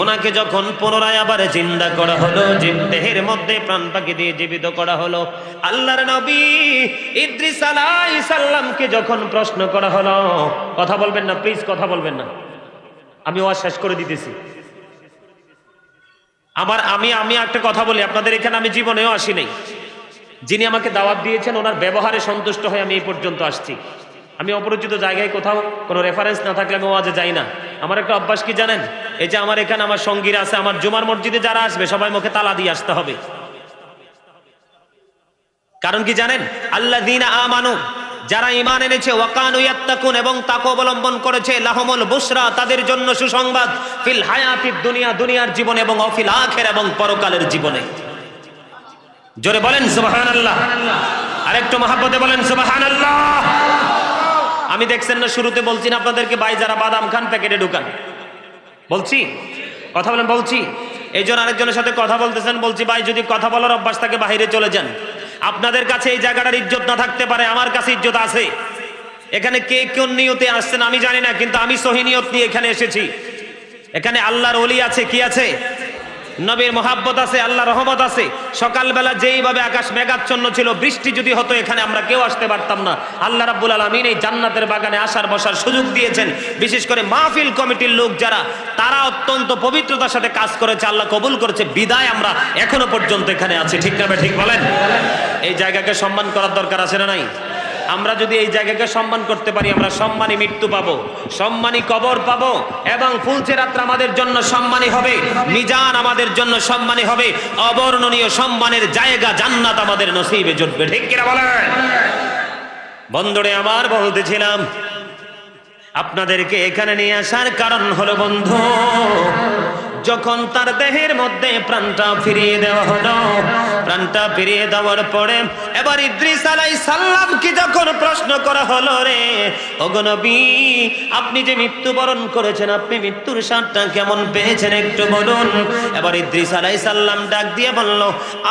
ওনাকে যখন পুনরায় আবার জিন্দা করা হলো, দেহের মধ্যে প্রাণ পাখি দিয়ে জীবিত করা হলো, আল্লাহর নবী ইদ্রিস আলাইহিস সালামকে যখন প্রশ্ন করা হলো, কথা বলবেন না প্লিজ, কথা বলবেন না, আমি ওয়াজ শেষ করে দিতেছি। আমি একটা কথা বলি, আপনাদের এখানে আমি জীবনেও আসি নাই। যিনি আমাকে দাওয়াত দিয়েছেন ওনার ব্যবহারে সন্তুষ্ট হয়ে আমি এই পর্যন্ত আসছি। আমি অপরিচিত জায়গায় কোথাও কোনো রেফারেন্স না থাকলে আমি ওয়াজে যাই না। আমার একটা অভ্যাস কি জানেন, এই যে আমার এখানে আমার সঙ্গীরা আছে, আমার জুমার মসজিদে যারা আসবে সবাই মুখে তালা দিয়ে আসতে হবে। কারণ কি জানেন, আল্লাযীনা আমানু, যারা ঈমান এনেছে, ওয়া কানু ইয়াত্তাকুন, এবং তাকওয়া অবলম্বন করেছে, লাহুমুল বুশরা, তাদের জন্য সুসংবাদ, ফিল হায়াতিদ দুনিয়া, দুনিয়ার জীবনে, এবং ফিল আখিরা, এবং পরকালের জীবনে। জোরে বলেন সুবহানাল্লাহ, আরেকটু মহব্বতে বলেন সুবহানাল্লাহ। আমি দেখছেন না শুরুতে বলছি না আপনাদেরকে, ভাই যারা বাদাম খান প্যাকেটে ঢুকান, বলছি কথা বলেন, বলছি। এই জন্য আরেকজনের সাথে কথা বলতেছেন, বলছি ভাই যদি কথা বলার অভ্যাস থাকে বাইরে চলে যান। আপনাদের কাছে এই জায়গাটার ইজ্জত না থাকতে পারে, আমার কাছে ইজ্জত আছে। এখানে কে কোন নিয়তে আসছেন আমি জানি না, কিন্তু আমি সহি নিয়ত নিয়ে এখানে এসেছি। এখানে আল্লাহর ওলি আছে, কি আছে? নবীর মহাব্বত আছে, আল্লাহ রহমত আছে। সকালবেলা যেইভাবে আকাশ মেঘাচ্ছন্ন ছিল, বৃষ্টি যদি হতো এখানে আমরা কেউ আসতে পারতাম না। আল্লাহ রাব্বুল আলামিন এই জান্নাতের বাগানে আসার বসার সুযোগ দিয়েছেন। বিশেষ করে মাহফিল কমিটির লোক যারা, তারা অত্যন্ত পবিত্রতার সাথে কাজ করেছে, আল্লাহ কবুল করেছে, বিদায় আমরা এখনো পর্যন্ত এখানে আছি। ঠিক না ঠিক বলেন? এই জায়গাকে সম্মান করার দরকার আছে না নাই? আমরা যদি এই জায়গাকে সম্মান করতে পারি, আমরা সম্মানী মৃত্যু পাবো, সম্মানী কবর পাবো, এবং ফুলছে রাত্র আমাদের জন্য সম্মানী হবে, মিজান আমাদের জন্য সম্মানী হবে, অবর্ণনীয় সম্মানের জায়গা জান্নাত আমাদের নসিবে জুটবে। ঠিক কিনা বলেন? বন্ধুরে আমার, বলতেছিলাম আপনাদেরকে এখানে নিয়ে আসার কারণ হলো, বন্ধু যখন তার দেহের মধ্যে প্রাণটা ফিরিয়ে দেওয়া হলো, প্রাণটা ফিরিয়ে দেওয়ার পরে এবার ইদ্রিস আলাইহিস সালামকে যখন প্রশ্ন করা হলো, রে ওগো নবী, আপনি যে মৃত্যুবরণ করেছেন, আপনি মৃত্যুর স্বাদটা কেমন পেয়েছেন একটু বলুন। এবার ইদ্রিস আলাইহিস সালাম ডাক দিয়ে বলল,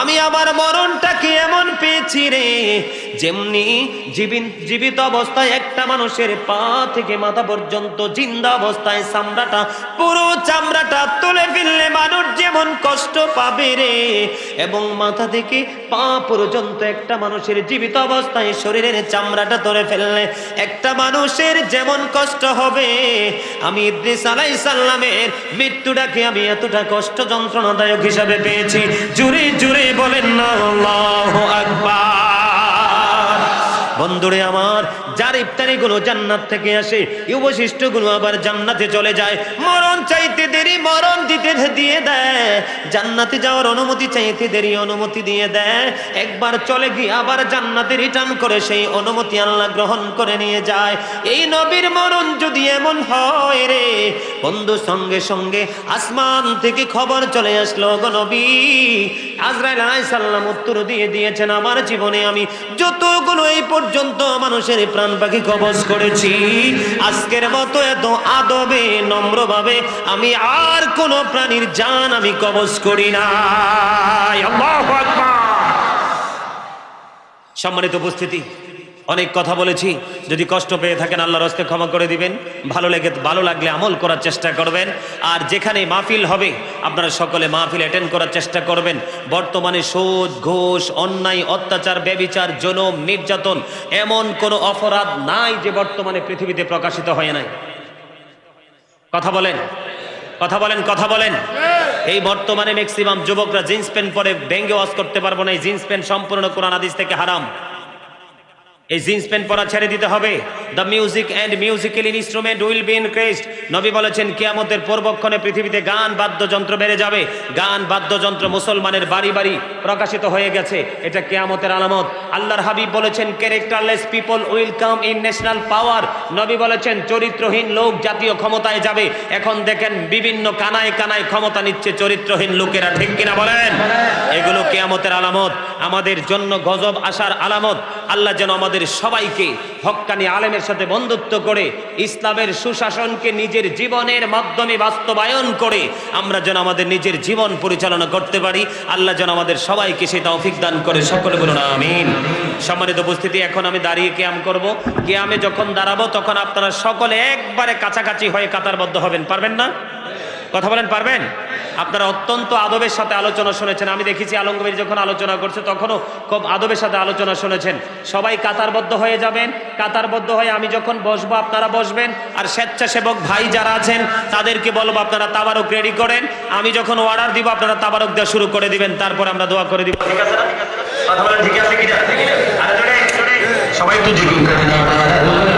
আমি আমার মরণটাকে এমন পেয়েছি রে, যেমনি জীবিত অবস্থায় একটা মানুষের পা থেকে মাথা পর্যন্ত, জিন্দা অবস্থায় চামড়াটা, পুরো চামড়াটা তুলে ফেললে মানুষ যেমন কষ্ট পাবে রে, এবং মাথা থেকে পা পর্যন্ত একটা মানুষের জীবিত অবস্থায় শরীরের চামড়াটা তুলে ফেললে একটা মানুষের যেমন কষ্ট হবে, আমি ইদ্রিস আলাইহিস সালামের মৃত্যুটাকে আমি এতটা কষ্ট যন্ত্রণাদায়ক হিসাবে পেয়েছি। জোরে জোরে বলেন না আল্লাহু আকবার। বন্ধুরে আমার, যার ইফতারি গুলো জান্নাত থেকে আসে, এই অবশিষ্ট গুলো আবার জান্নাতে চলে যায়। মরণ চাইতে দেরি মরণ দিয়ে দেয়, জান্নাতে যাওয়ার অনুমতি চাইতে দেরি অনুমতি দিয়ে দেয়। একবার চলে গিয়ে আবার জান্নাতে রিটার্ন করে সেই অনুমতি আল্লাহ গ্রহণ করে নিয়ে যায়। এই নবীর মরণ যদি এমন হয় রে বন্ধু, সঙ্গে সঙ্গে আসমান থেকে খবর চলে আসলো, গো নবী, আজরাইল আলাইহিস সালাম উত্তর দিয়ে দিয়েছেন, আমার জীবনে আমি যতগুলো এই পর্যন্ত মানুষের প্রাণ পাখি কবজ করেছি, আজকের মতো এত আদবে নম্রভাবে আমি আর কোন প্রাণীর জান আমি কবজ করি না। আল্লাহু আকবার। সম্মানিত উপস্থিতি, অনেক কথা বলেছি, যদি কষ্ট পেয়ে থাকেন আল্লাহর হস্তে ক্ষমা করে দিবেন। ভালো লাগলে আমল করার চেষ্টা করবেন। আর যেখানে মাহফিল হবে আপনারা সকলে মাহফিল অ্যাটেন্ড করার চেষ্টা করবেন। বর্তমানে সুদ, ঘুষ, অন্যায়, অত্যাচার, ব্যভিচার, জুলুম, নির্যাতন, এমন কোনো অপরাধ নাই যে বর্তমানে পৃথিবীতে প্রকাশিত হয় নাই। কথা বলেন, কথা বলেন, কথা বলেন। এই বর্তমানে ম্যাক্সিমাম যুবকরা জিন্স প্যান্ট পরে ব্যঙ্গে ওয়াজ করতে পারবো না, এই জিন্স প্যান্ট সম্পূর্ণ কোরআন হাদিস থেকে হারাম। এই জিন্স প্যান্ট পরা ছেড়ে দিতে হবে। The music and musical instrument will be increased. নবী বলেছেন কিয়ামতের পূর্বক্ষণে পৃথিবীতে গান বাদ্যযন্ত্র বেড়ে যাবে। গান বাদ্যযন্ত্র মুসলমানের বাড়ি বাড়ি প্রকাশিত হয়ে গেছে, এটা কিয়ামতের আলামত। আল্লাহর হাবিব বলেছেন characterless people will come in national power. নবী বলেছেন চরিত্রহীন লোক জাতীয় ক্ষমতায় যাবে। এখন দেখেন বিভিন্ন কানায় কানায় ক্ষমতা নিচ্ছে চরিত্রহীন লোকেরা। ঠিক কিনা বলেন? এগুলো কিয়ামতের আলামত, আমাদের জন্য গজব আসার আলামত। আল্লাহ যেন আমাদের সবাইকে হক্কানি আলেমের সাথে বন্ধুত্ব করে ইসলামের সুশাসনকে নিজের জীবনের মাধ্যমে বাস্তবায়ন করে আমরা যেন আমাদের নিজের জীবন পরিচালনা করতে পারি। আল্লাহ যেন আমাদের সবাইকে সেই তৌফিক দান করে, সকলে বলুন আমিন। সম্মানিত উপস্থিতি, এখন আমি দাঁড়িয়ে কিয়াম করব। কিয়ামে যখন দাঁড়াবো তখন আপনারা সকলে একবারে কাছাকাছি হয়ে কাতারবদ্ধ হবেন। পারবেন না? কথা বলেন, পারবেন? আপনারা অত্যন্ত আদবের সাথে আলোচনা শুনেছেন। আমি দেখেছি আলমগীর যখন আলোচনা করছে তখনও খুব আদবের সাথে আলোচনা শুনেছেন। সবাই কাতারবদ্ধ হয়ে যাবেন। কাতারবদ্ধ হয়ে আমি যখন বসবো আপনারা বসবেন। আর স্বেচ্ছাসেবক ভাই যারা আছেন তাদেরকে বলবো আপনারা তাবারক রেডি করেন। আমি যখন অর্ডার দিব আপনারা তাবারক দেওয়া শুরু করে দিবেন, তারপর আমরা দোয়া করে দিব। ঠিক আছে না? কথা বলেন, ঠিক আছে কিনা? সবাই একটু জিকির করেন।